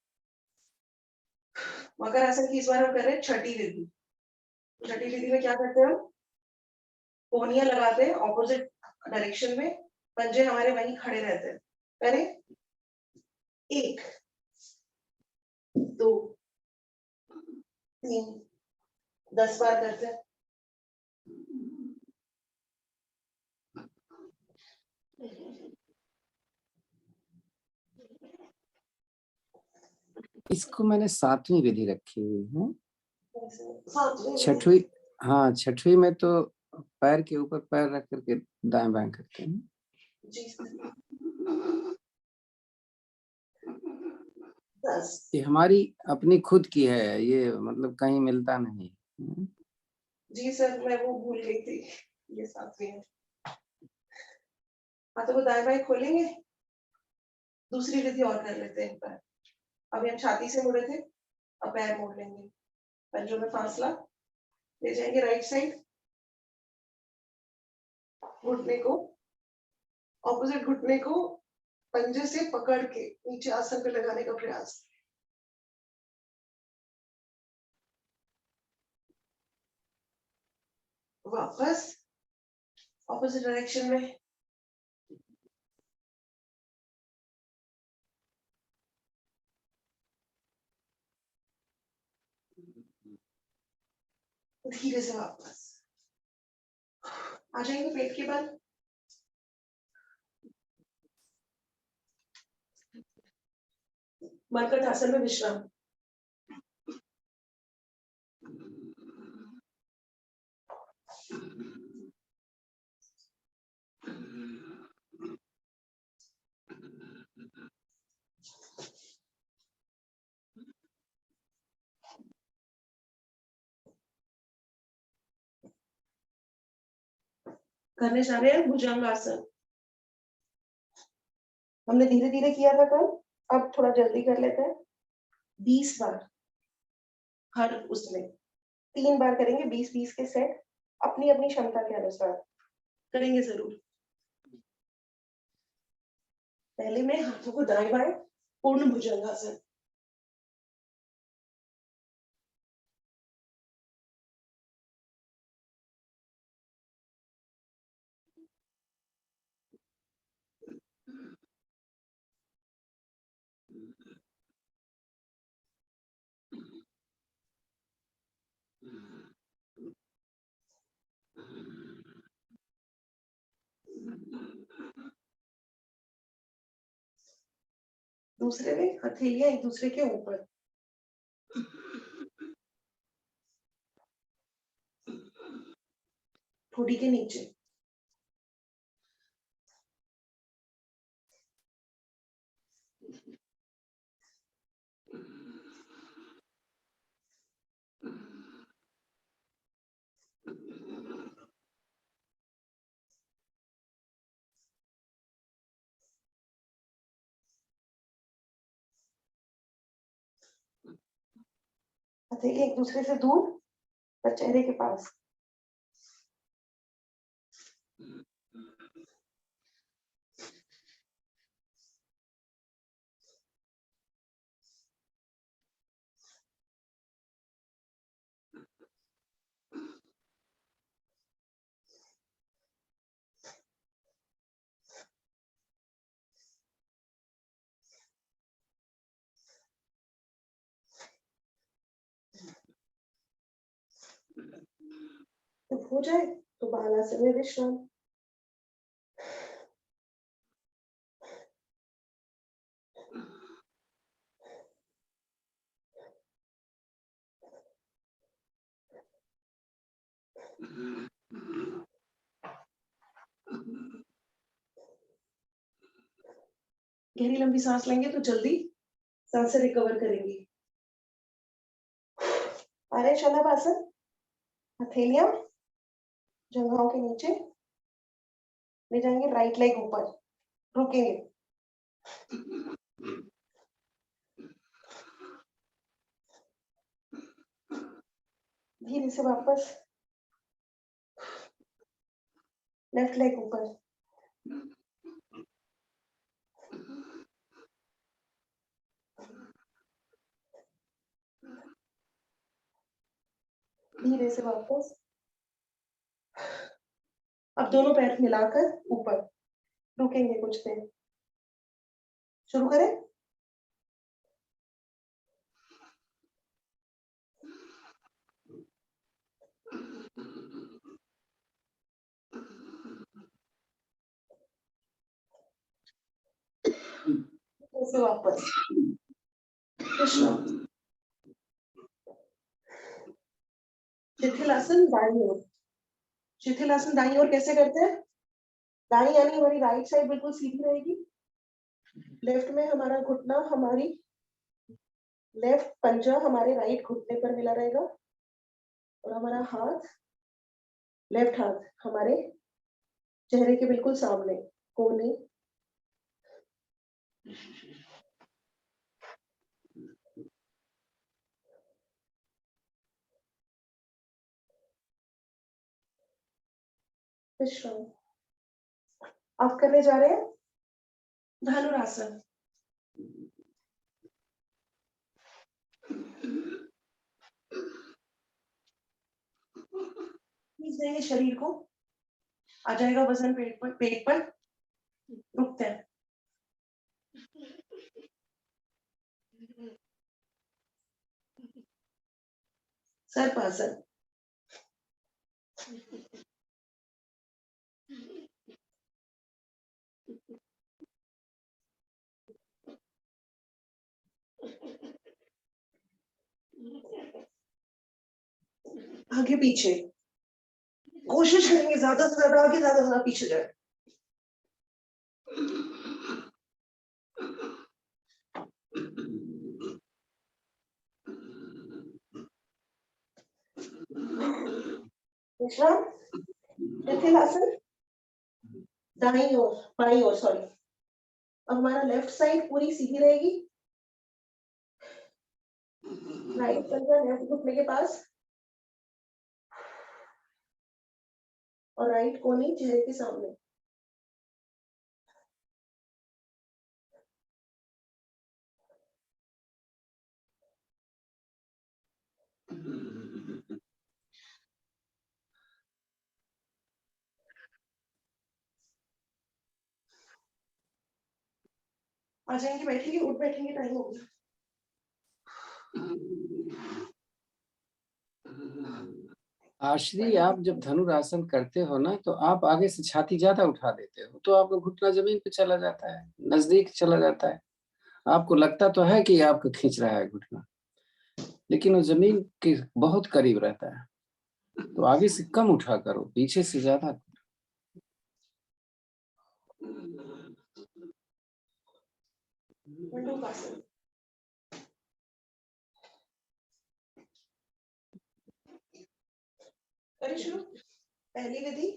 मकर आसन की इस बार हम कर रहे हैं छठी विधि। छठी विधि में क्या करते हैं हम? कोहनियां लगाते हैं ऑपोजिट डायरेक्शन में, पंजे हमारे वहीं खड़े रहते हैं। करें 1 2 3 10 बार करते हैं। इसको मैंने 7वीं विधि रखी हुई है। सातवीं छठवीं, हाँ 6वीं में तो पैर के ऊपर पैर रख करके दाएं बाएं करते हैं। जी 10 ये हमारी अपनी खुद की है, ये मतलब कहीं मिलता नहीं। जी सर, मैं वो भूल गई थी, ये 7वीं है। हाँ तो वो दाएं बाएं खोलेंगे। दूसरी विधि और कर लेते हैं एक बार। अभी हम छाती से मुड़े थे, अब पैर मोड़ लेंगे। पंजों में फासला ले जाएंगे राइट साइड, घुटने को ऑपोजिट घुटने को पंजे से पकड़ के नीचे आसन पे लगाने का प्रयास। वापस ऑपोजिट डायरेक्शन में। धीरे से वापस आ जाएंगे पेट के बल। मरकट आसन में विश्राम। करने जा रहे हैं भुजंग आसन। हमने धीरे धीरे किया था कल, अब थोड़ा जल्दी कर लेते हैं। 20 बार हर उसमें 3 बार करेंगे, 20-20 के सेट, अपनी अपनी क्षमता के अनुसार करेंगे जरूर। पहले में हाथों को दाएं बाएं पूर्ण भुजंगासन। दूसरे में हथेलियां एक दूसरे के ऊपर। ठोड़ी के नीचे। हथेली एक दूसरे से दूर पर चेहरे के पास। तो हो जाए तो बालासन में विश्राम। गहरी लंबी सांस लेंगे तो जल्दी सांस से रिकवर करेंगे। आ रहे शलभासन। हथेलियां जंघाओं के नीचे ले जाएंगे, राइट लेग ऊपर, रुकेंगे। धीरे से वापस लेफ्ट लेग ऊपर। धीरे से वापस। अब दोनों पैर मिलाकर ऊपर, रुकेंगे कुछ देर। शुरू करें। ऐसे वापस। विश्राम। शिथिलासन दाईं ओर। शिथिलासन दाईं ओर कैसे करते हैं? दाईं यानी हमारी राइट साइड बिल्कुल सीधी रहेगी। लेफ्ट में हमारा घुटना, हमारी लेफ्ट पंजा हमारे राइट घुटने पर मिला रहेगा और हमारा हाथ, लेफ्ट हाथ हमारे चेहरे के बिल्कुल सामने, कोने। विश्राम। आप करने जा रहे हैं धनुरासन। खींच देंगे शरीर को, आ जाएगा वजन पेट पर। रुकते हैं। सर्पासन। आगे पीछे कोशिश करेंगे ज्यादा से ज्यादा आगे, ज्यादा से ज्यादा पीछे जाए। विश्राम। शिथिलासन दाईं ओर, बाईं ओर सॉरी। अब हमारा लेफ्ट साइड पूरी सीधी रहेगी। राइट पंजा लेफ्ट घुटने के पास और राइट कोनी चेहरे के सामने। आ जाएंगे, बैठेंगे, उठ बैठेंगे, टाइम हो गया। आश्री, आप जब धनुरासन करते हो ना तो आप आगे से छाती ज्यादा उठा देते हो, तो आपका घुटना जमीन पे चला जाता है, नजदीक चला जाता है। आपको लगता तो है कि आपको खींच रहा है घुटना, लेकिन वो जमीन के बहुत करीब रहता है। तो आगे से कम उठा करो, पीछे से ज्यादा। मंडूकासन। करें शुरू। पहली विधि,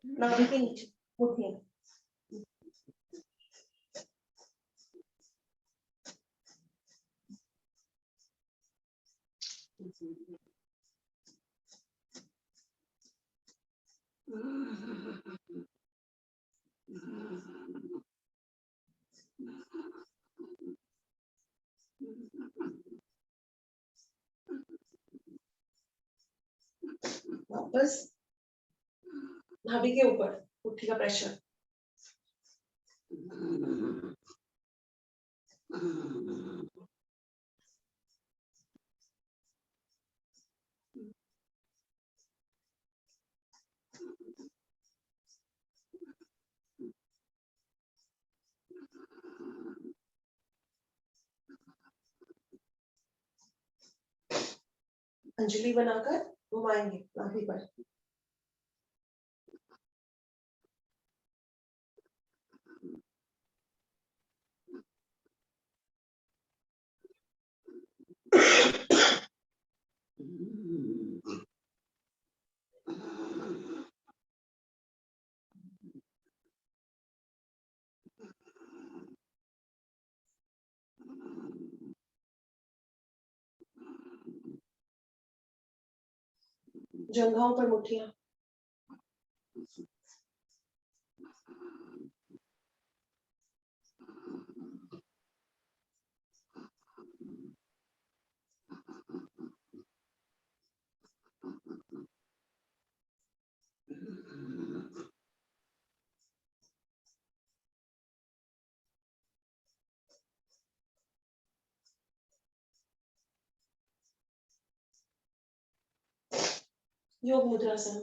नाभि के नीचे मुट्ठियां। वापस नाभि के ऊपर मुट्ठी का प्रेशर। अंजलि बनाकर घुमाएंगे नाभि पर। जंघाओं पर मुट्ठियां। योग मुद्रासन।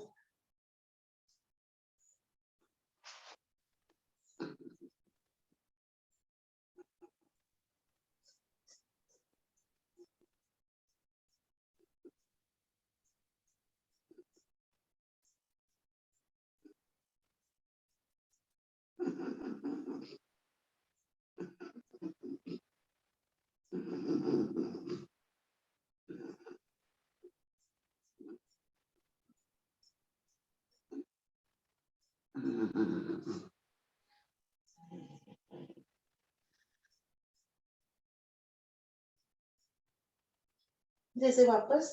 जैसे वापस।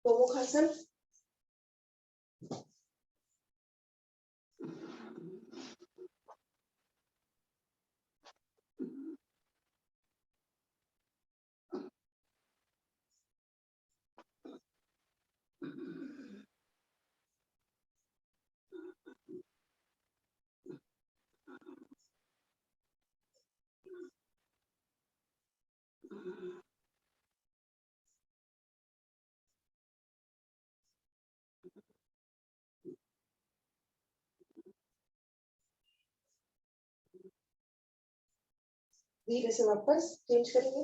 गोमुखासन। धीरे से वापस चेंज करेंगे।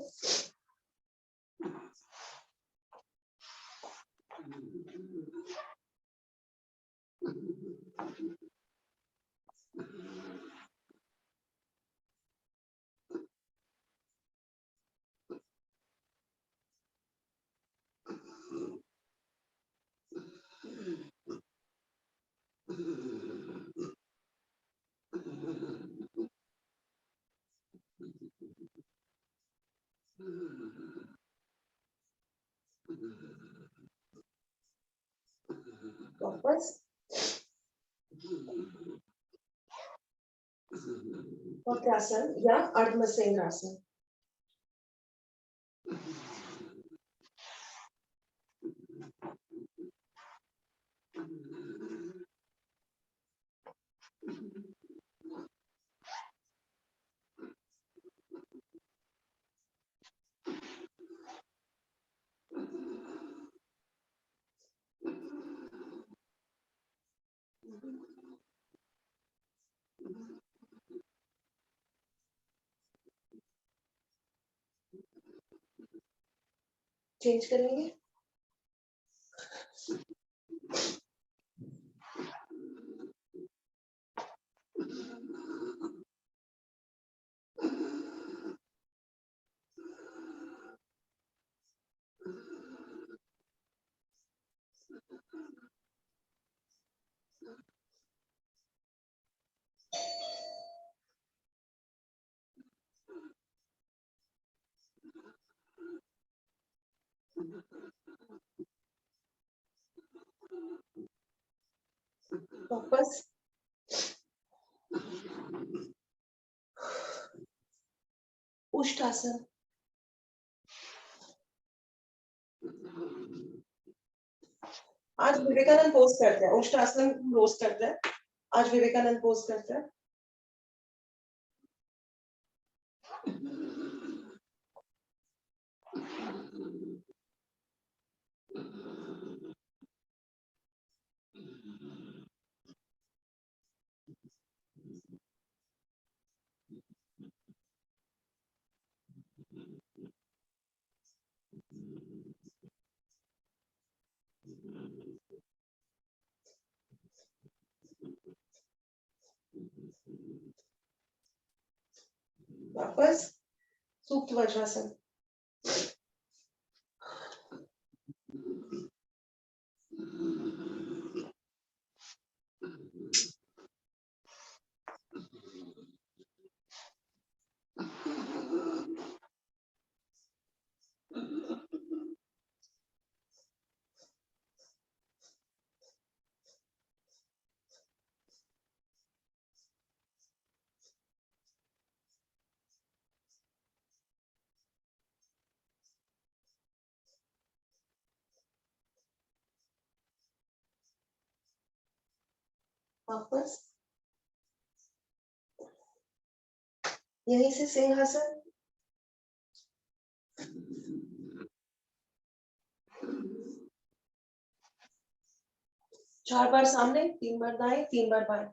वापस। वक्रासन या अर्धमसेन्द्रासन। चेंज करेंगे। वापस। उष्टासन। आज विवेकानंद पोज करते हैं। उष्टासन रोज करते हैं। आज विवेकानंद पोज करते हैं। वापस सुप्त वज्रासन। वापस यहीं से सिंहासन, चार बार सामने, 3 बार दाएं, 3 बार बाएं।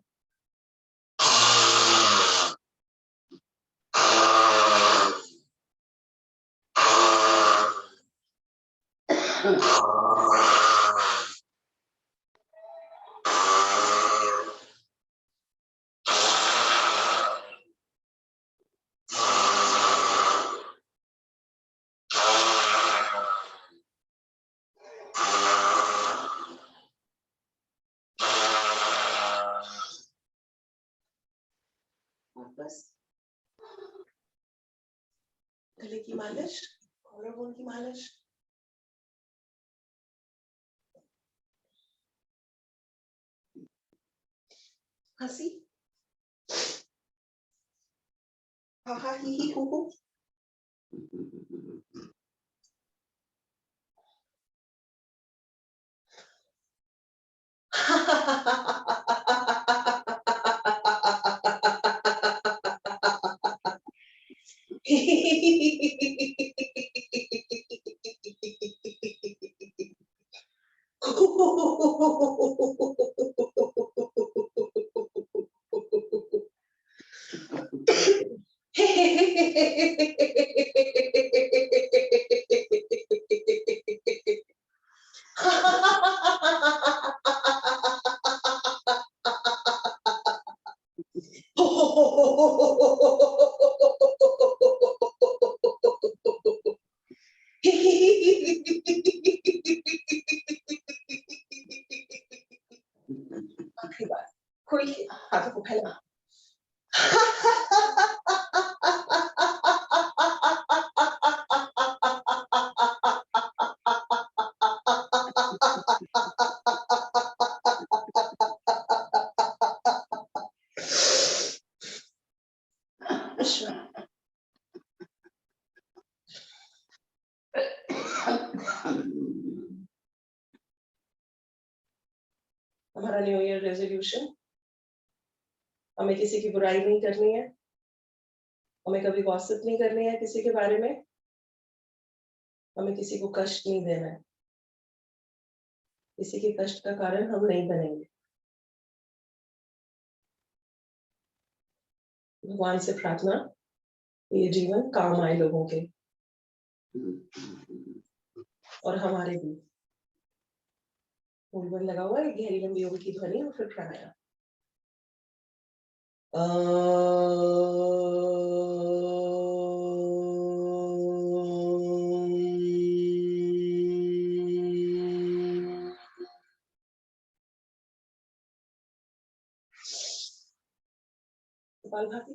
वापस गले की मालिश, कॉलरबोन की मालिश, हंसी, हा हा ही हू आखिरी बार खोल के हाथों को फैला। हमारा न्यू ईयर रेजोल्यूशन, हमें किसी की बुराई नहीं करनी है, हमें कभी गॉसिप नहीं करनी है किसी के बारे में, हमें किसी को कष्ट नहीं देना है, किसी के कष्ट का कारण हम नहीं बनेंगे। भगवान से प्रार्थना, ये जीवन काम आए लोगों के और हमारे भी। मूल लगा हुआ है, गहरी लंबी योग की ध्वनि और फिर प्राणायाम। कपालभाति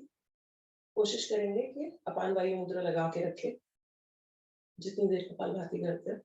कोशिश करेंगे कि अपान वायु मुद्रा लगा के रखें जितनी देर कपालभाति करते हैं।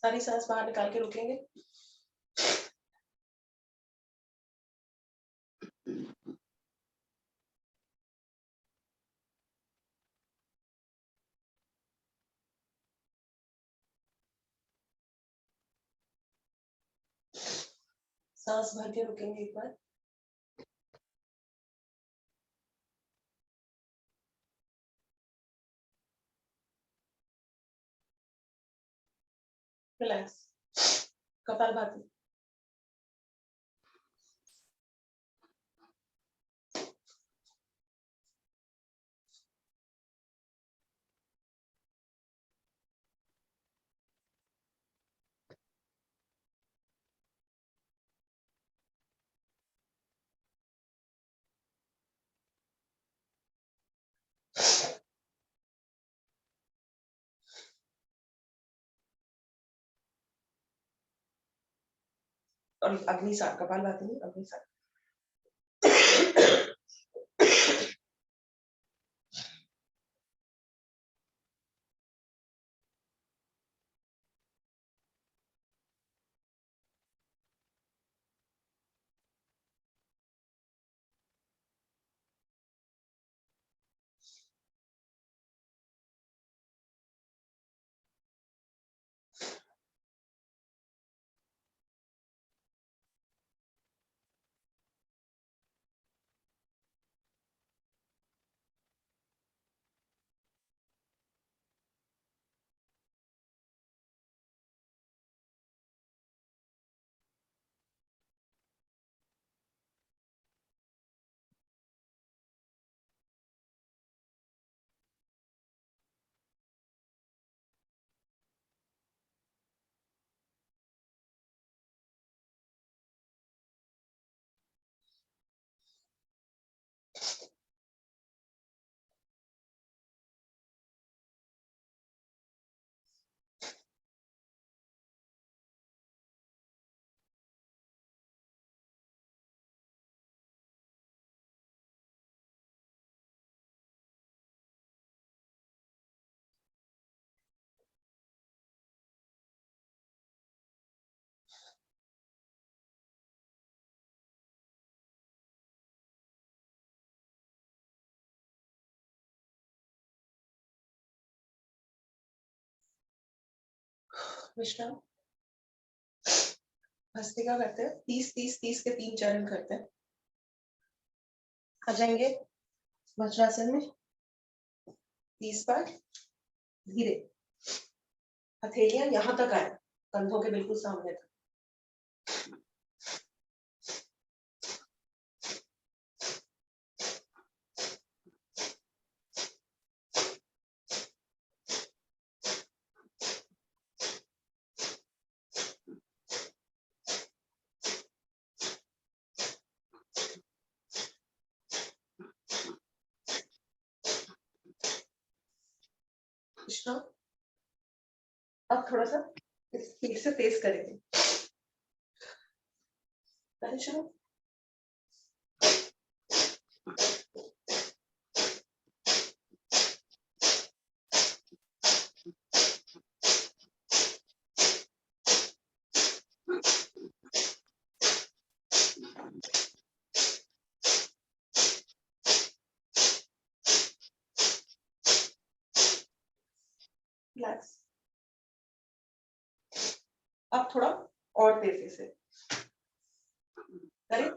सारी सांस बाहर निकाल के रुकेंगे। सांस भर के रुकेंगे एक बार। रिलैक्स। कपालभाति। और अग्निसार, कपालभाति नहीं, अग्निसार। विश्राम। भस्त्रिका करते हैं, 30-30-30 के 3 चरण करते हैं। आ जाएंगे वज्रासन में 30 बार। धीरे हथेलियां यहाँ तक आए, कंधों के बिल्कुल सामने तक। विश्राम। अब थोड़ा सा स्पीड से तेज करेंगे। करें शुरू। रिलैक्स। अब थोड़ा और तेजी से करें।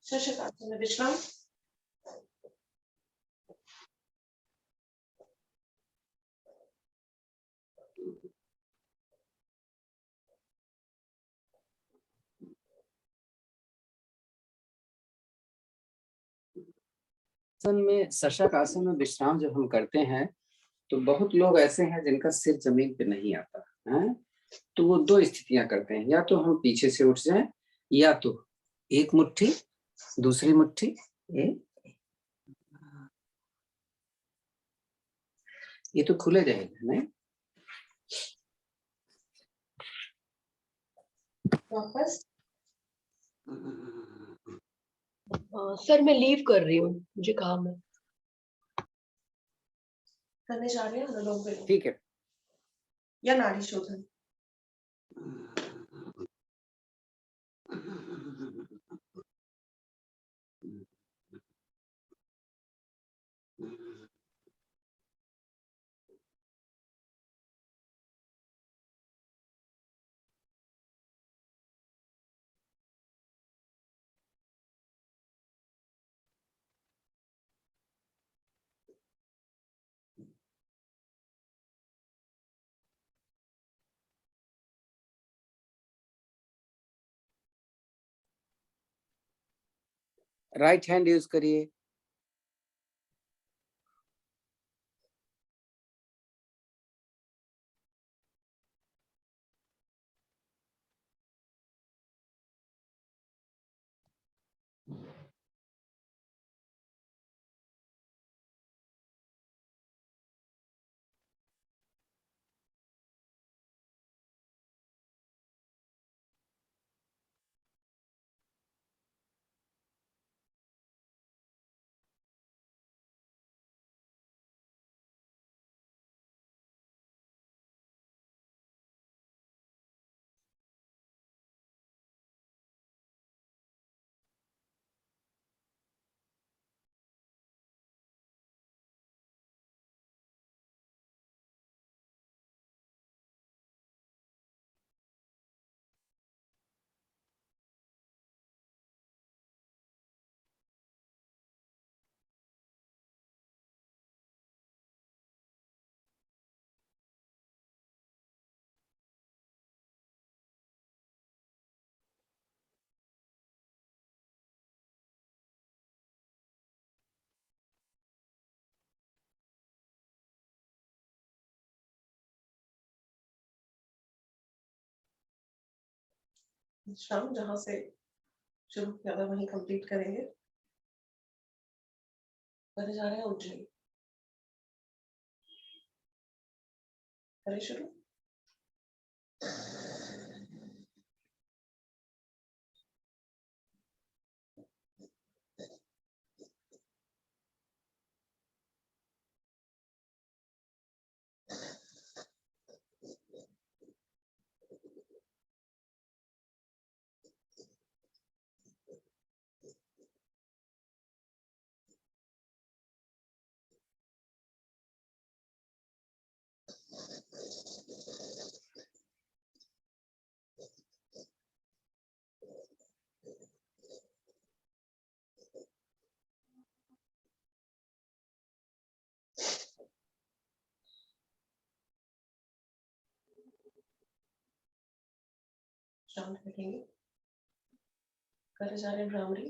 शशकासन में विश्राम। आसन में, शशक आसन में विश्राम जब हम करते हैं तो बहुत लोग ऐसे हैं जिनका सिर जमीन पे नहीं आता है, तो वो 2 स्थितियां करते हैं, या तो हम पीछे से उठ जाएं, या तो एक मुट्ठी दूसरी मुट्ठी ये तो खुले जाएगा नहीं? वापस सर मैं लीव कर रही हूँ, मुझे काम है। करने जा रहे हैं अनुलोम विलोम ठीक है। या नाड़ी शोधन। राइट हैंड यूज करिए। विश्राम जहां से शुरू किया था वहीं कंप्लीट करेंगे। करे जा रहे हैं उज्जैन। करें शुरू। शांत बैठेंगे। करे जा रहे हैं भ्रामरी।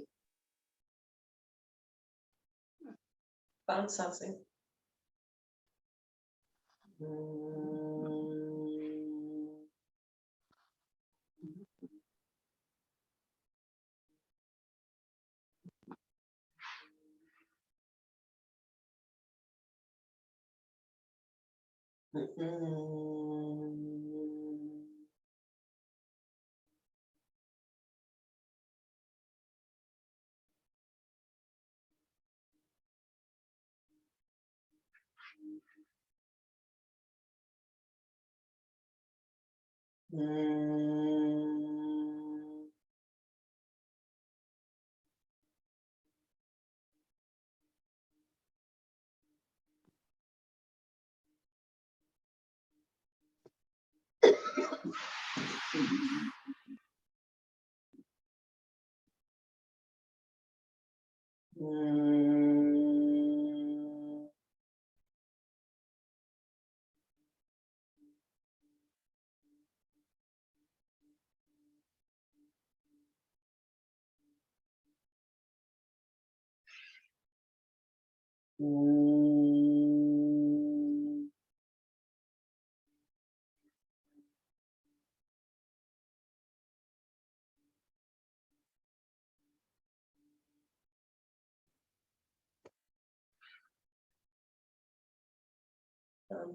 5 सांसें।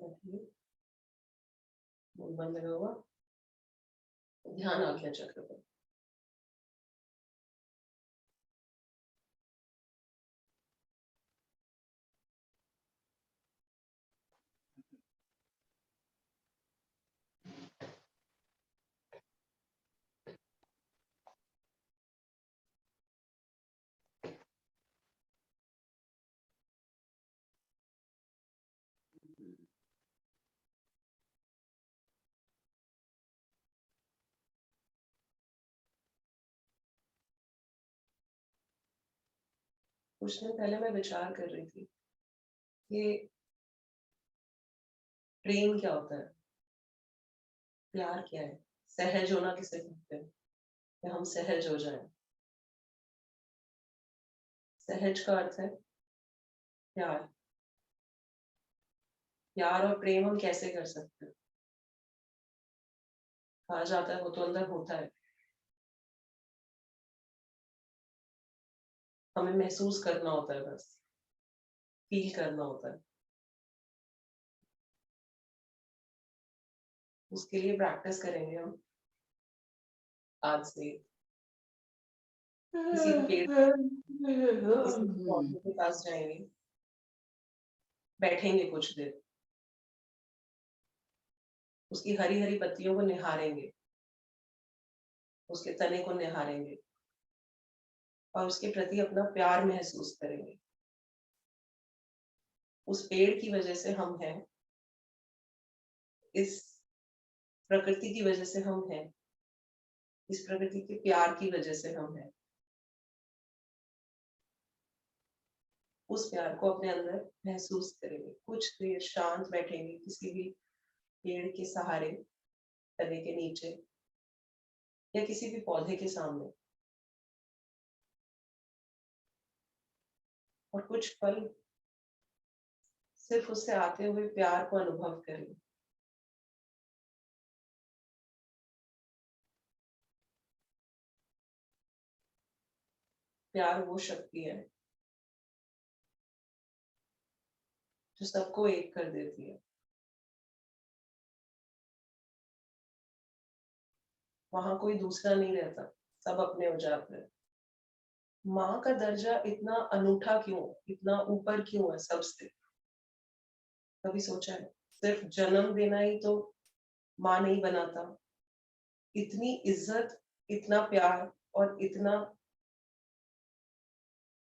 बैठिए। मुंह बंद लगा हुआ, ध्यान आज्ञा चक्र पर। कुछ दिन पहले मैं विचार कर रही थी कि प्रेम क्या होता है, प्यार क्या है, सहज होना किसे कहते हैं, कि हम सहज हो जाएं। सहज का अर्थ है प्यार। प्यार और प्रेम हम कैसे कर सकते हैं? कहा जाता है वो तो अंदर होता है, हमें महसूस करना होता है, बस फील करना होता है। उसके लिए प्रैक्टिस करेंगे हम आज से। किसी पेड़ किसी पौधे के पास जाएंगे, बैठेंगे कुछ देर, उसकी हरी हरी पत्तियों को निहारेंगे, उसके तने को निहारेंगे और उसके प्रति अपना प्यार महसूस करेंगे। उस पेड़ की वजह से हम हैं, इस प्रकृति की वजह से हम हैं, इस प्रकृति के प्यार की वजह से हम हैं। उस प्यार को अपने अंदर महसूस करेंगे। कुछ देर शांत बैठेंगे किसी भी पेड़ के सहारे, तने के नीचे या किसी भी पौधे के सामने, और कुछ पल सिर्फ उससे आते हुए प्यार को अनुभव करें। प्यार वो शक्ति है जो सबको एक कर देती है। वहां कोई दूसरा नहीं रहता, सब अपने हो जाते हैं। माँ का दर्जा इतना अनूठा क्यों, इतना ऊपर क्यों है सबसे? कभी सोचा है? सिर्फ जन्म देना ही तो माँ नहीं बनाता। इतनी इज्जत, इतना प्यार और इतना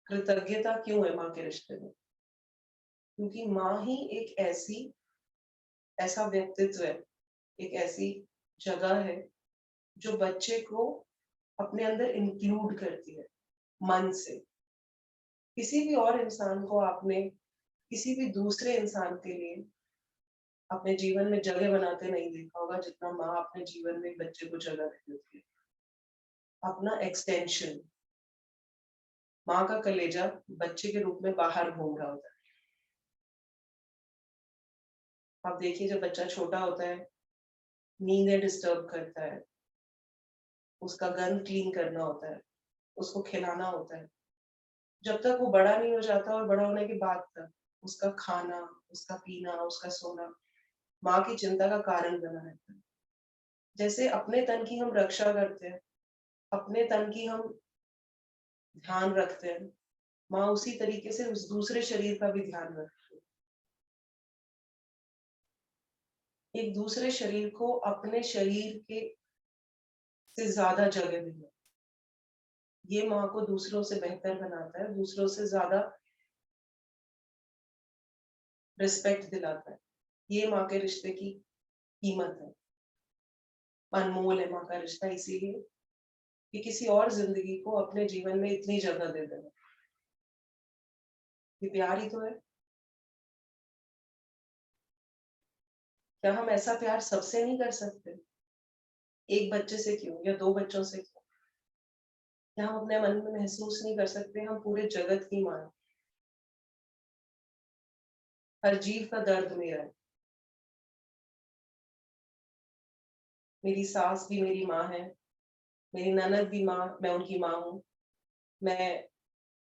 कृतज्ञता क्यों है माँ के रिश्ते में? क्योंकि माँ ही एक ऐसा व्यक्तित्व है, एक ऐसी जगह है जो बच्चे को अपने अंदर इंक्लूड करती है मन से। किसी भी और इंसान को आपने किसी भी दूसरे इंसान के लिए अपने जीवन में जगह बनाते नहीं देखा होगा जितना माँ अपने जीवन में बच्चे को जगह दे देती है। अपना एक्सटेंशन, माँ का कलेजा बच्चे के रूप में बाहर घूम रहा होता है। आप देखिए जब बच्चा छोटा होता है, नींदें डिस्टर्ब करता है, उसका गंद क्लीन करना होता है, उसको खिलाना होता है। जब तक वो बड़ा नहीं हो जाता और बड़ा होने के बाद तक उसका खाना, उसका पीना, उसका सोना माँ की चिंता का कारण बना रहता है। जैसे अपने तन की हम रक्षा करते हैं, अपने तन की हम ध्यान रखते हैं, माँ उसी तरीके से उस दूसरे शरीर का भी ध्यान रखती है। एक दूसरे शरीर को अपने शरीर के से ज्यादा जगह देना, ये माँ को दूसरों से बेहतर बनाता है, दूसरों से ज्यादा रिस्पेक्ट दिलाता है। ये माँ के रिश्ते की कीमत है, अनमोल है माँ का रिश्ता, इसीलिए कि किसी और जिंदगी को अपने जीवन में इतनी जगह दे देना, ये प्यार ही तो है। क्या हम ऐसा प्यार सबसे नहीं कर सकते? एक बच्चे से क्यों या दो बच्चों से क्यों? क्या हम अपने मन में महसूस नहीं कर सकते हम पूरे जगत की माँ हैं? हर जीव का दर्द मेरा है। मेरी सास भी मेरी माँ है, मेरी ननद भी माँ, मैं उनकी माँ हूँ। मैं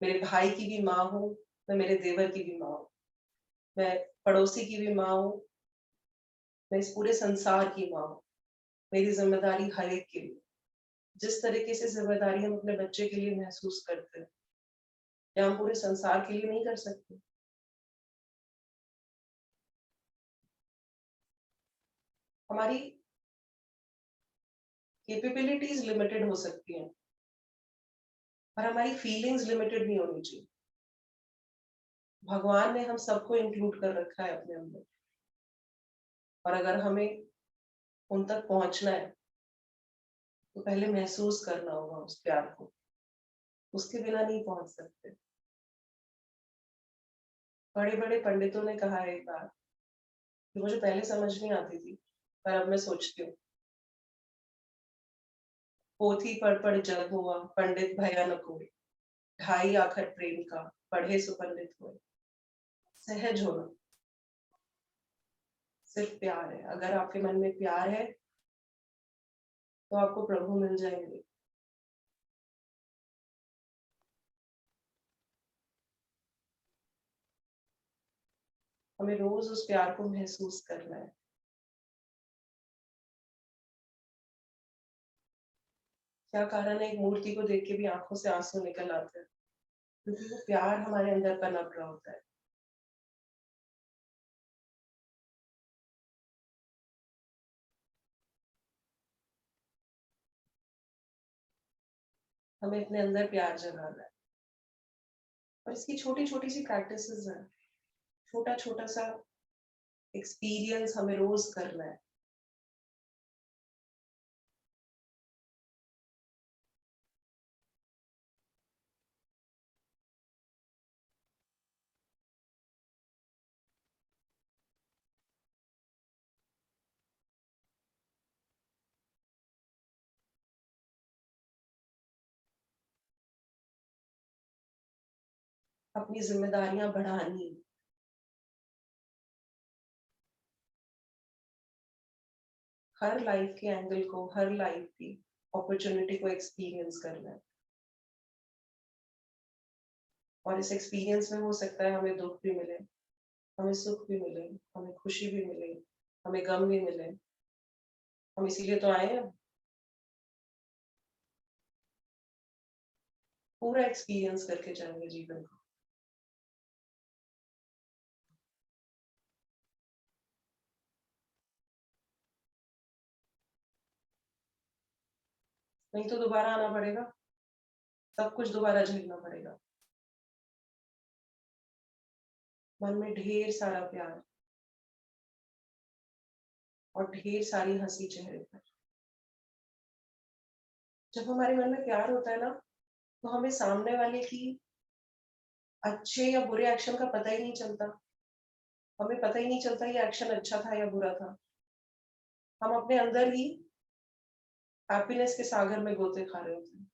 मेरे भाई की भी माँ हूँ, मैं मेरे देवर की भी माँ हूँ। मैं पड़ोसी की भी माँ हूँ, मैं इस पूरे संसार की माँ हूँ, मेरी जिम्मेदारी हर एक के लिए। जिस तरीके से जिम्मेदारी हम अपने बच्चे के लिए महसूस करते हैं, क्या हम पूरे संसार के लिए नहीं कर सकते? हमारी कैपेबिलिटीज लिमिटेड हो सकती हैं, पर हमारी फीलिंग्स लिमिटेड नहीं होनी चाहिए। भगवान ने हम सबको इंक्लूड कर रखा है अपने अंदर, और अगर हमें उन तक पहुंचना है तो पहले महसूस करना होगा उस प्यार को। उसके बिना नहीं पहुंच सकते। बड़े बड़े पंडितों ने कहा है एक बात, जो मुझे पहले समझ नहीं आती थी, पर अब मैं सोचती हूँ। पोथी पढ़ पढ़ जग हुआ, पंडित भया न कोई, ढाई आखर प्रेम का, पढ़े सो पंडित हुए। सहज होना सिर्फ प्यार है। अगर आपके मन में प्यार है तो आपको प्रभु मिल जाएंगे। हमें रोज उस प्यार को महसूस करना है। क्या कारण है एक मूर्ति को देख के भी आंखों से आंसू निकल आते हैं? क्योंकि वो प्यार हमारे अंदर पनप रहा होता है। हमें अपने अंदर प्यार जगाना है, और इसकी छोटी छोटी सी प्रैक्टिसेस है। छोटा छोटा सा एक्सपीरियंस हमें रोज करना है। अपनी जिम्मेदारियां बढ़ानी है। हर लाइफ के एंगल को, हर लाइफ की अपॉर्चुनिटी को एक्सपीरियंस करना है। और इस एक्सपीरियंस में हो सकता है हमें दुख भी मिले, हमें सुख भी मिले, हमें खुशी भी मिले, हमें गम भी मिले। हम इसीलिए तो आए हैं। पूरा एक्सपीरियंस करके जाएंगे जीवन को। नहीं तो दोबारा आना पड़ेगा, सब कुछ दोबारा झेलना पड़ेगा। मन में ढेर सारा प्यार और ढेर सारी हंसी चेहरे पर। जब हमारे मन में प्यार होता है ना, तो हमें सामने वाले की अच्छे या बुरे एक्शन का पता ही नहीं चलता। हमें पता ही नहीं चलता ये एक्शन अच्छा था या बुरा था। हम अपने अंदर ही हैप्पीनेस के सागर में गोते खा रहे होते हैं।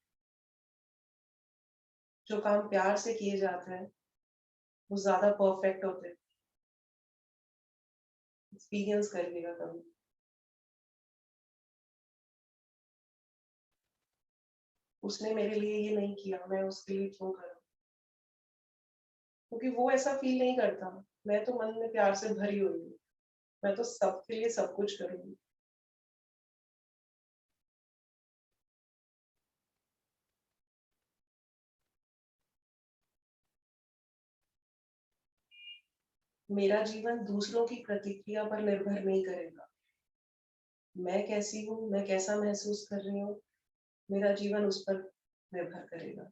जो काम प्यार से किए जाते हैं वो ज्यादा परफेक्ट होते हैं। एक्सपीरियंस करिएगा कभी। उसने मेरे लिए ये नहीं किया, मैं उसके लिए क्यों करूं? क्योंकि वो ऐसा फील नहीं करता। मैं तो मन में प्यार से भरी हुई हूँ। मैं तो सबके लिए सब कुछ करूंगी। मेरा जीवन दूसरों की प्रतिक्रिया पर निर्भर नहीं करेगा। मैं कैसी हूँ, मैं कैसा महसूस कर रही हूँ, मेरा जीवन उस पर निर्भर करेगा।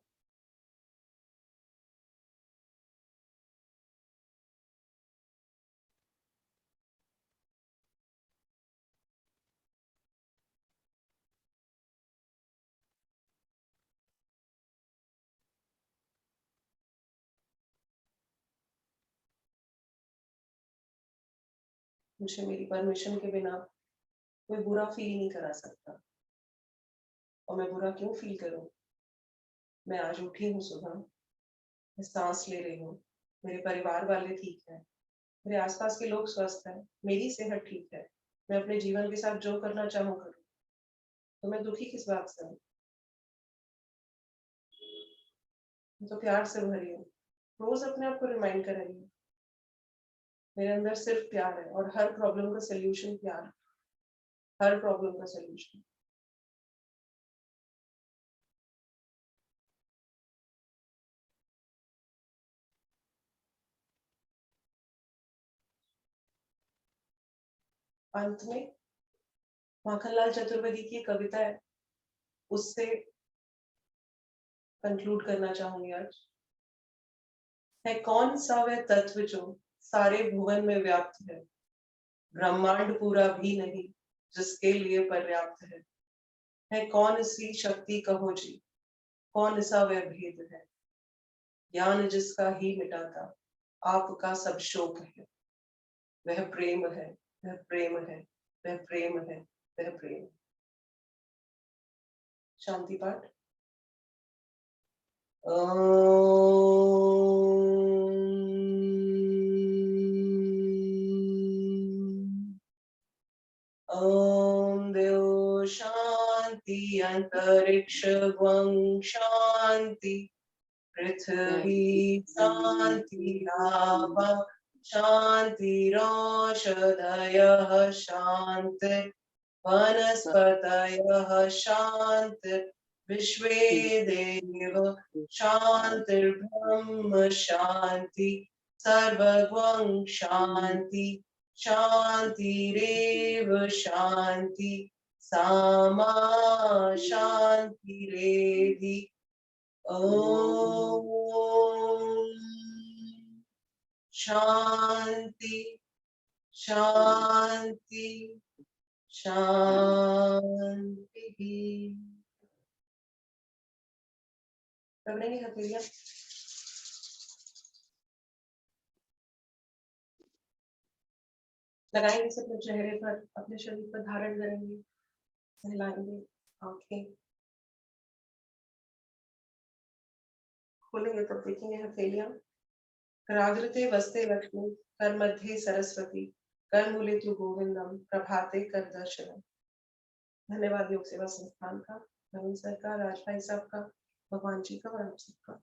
मुझे मेरी परमिशन के बिना कोई बुरा फील नहीं करा सकता। और मैं बुरा क्यों फील करूं? मैं आज उठी हूँ सुबह, मैं सांस ले रही हूँ, मेरे परिवार वाले ठीक है, मेरे आसपास के लोग स्वस्थ हैं, मेरी सेहत ठीक है, मैं अपने जीवन के साथ जो करना चाहूँ करूँ। तो मैं दुखी किस बात से हूँ? मैं तो प्यार से भरी हूँ। रोज अपने आप को रिमाइंड करेंगे। मेरे अंदर सिर्फ प्यार है और हर प्रॉब्लम का सलूशन प्यार है, हर प्रॉब्लम का सलूशन। अंत में माखनलाल चतुर्वेदी की कविता है, उससे कंक्लूड करना चाहूंगी आज। है कौन सा वह तत्व जो सारे भुवन में व्याप्त है, ब्रह्मांड पूरा भी नहीं जिसके लिए पर्याप्त है। है कौन सी शक्ति कहो जी, कौन सा वह भेद है, ज्ञान जिसका ही मिटाता आपका सब शोक है। वह प्रेम है, वह प्रेम है, वह प्रेम है, वह प्रेम। शांति पाठ। ओम देव शांति, अंतरिक्ष ग्वं शांति, पृथ्वी शांति, आभा शांतिरौषधयः शांति, वनस्पतयः शांति, विश्वे देव शांतिर्ब्रह्म शांति, सर्वगं शांति, शांतिरेव शांति, सामा शांतिरेधि। ओम शांति शांति शांति। पकड़ेंगे हथेलियां, लगाएंगे इसे अपने चेहरे पर, अपने शरीर पर धारण करेंगे, सहलाएंगे, आंखें खोलेंगे तब देखेंगे हथेलियां। कराग्रते वस्ते लक्ष्मी, कर मध्ये सरस्वती, कर मूले तु गोविंदम, प्रभाते कर दर्शनम। धन्यवाद योग सेवा संस्थान का, नवीन सर का, राजभाई साहब का, भगवान जी का और आप सबका।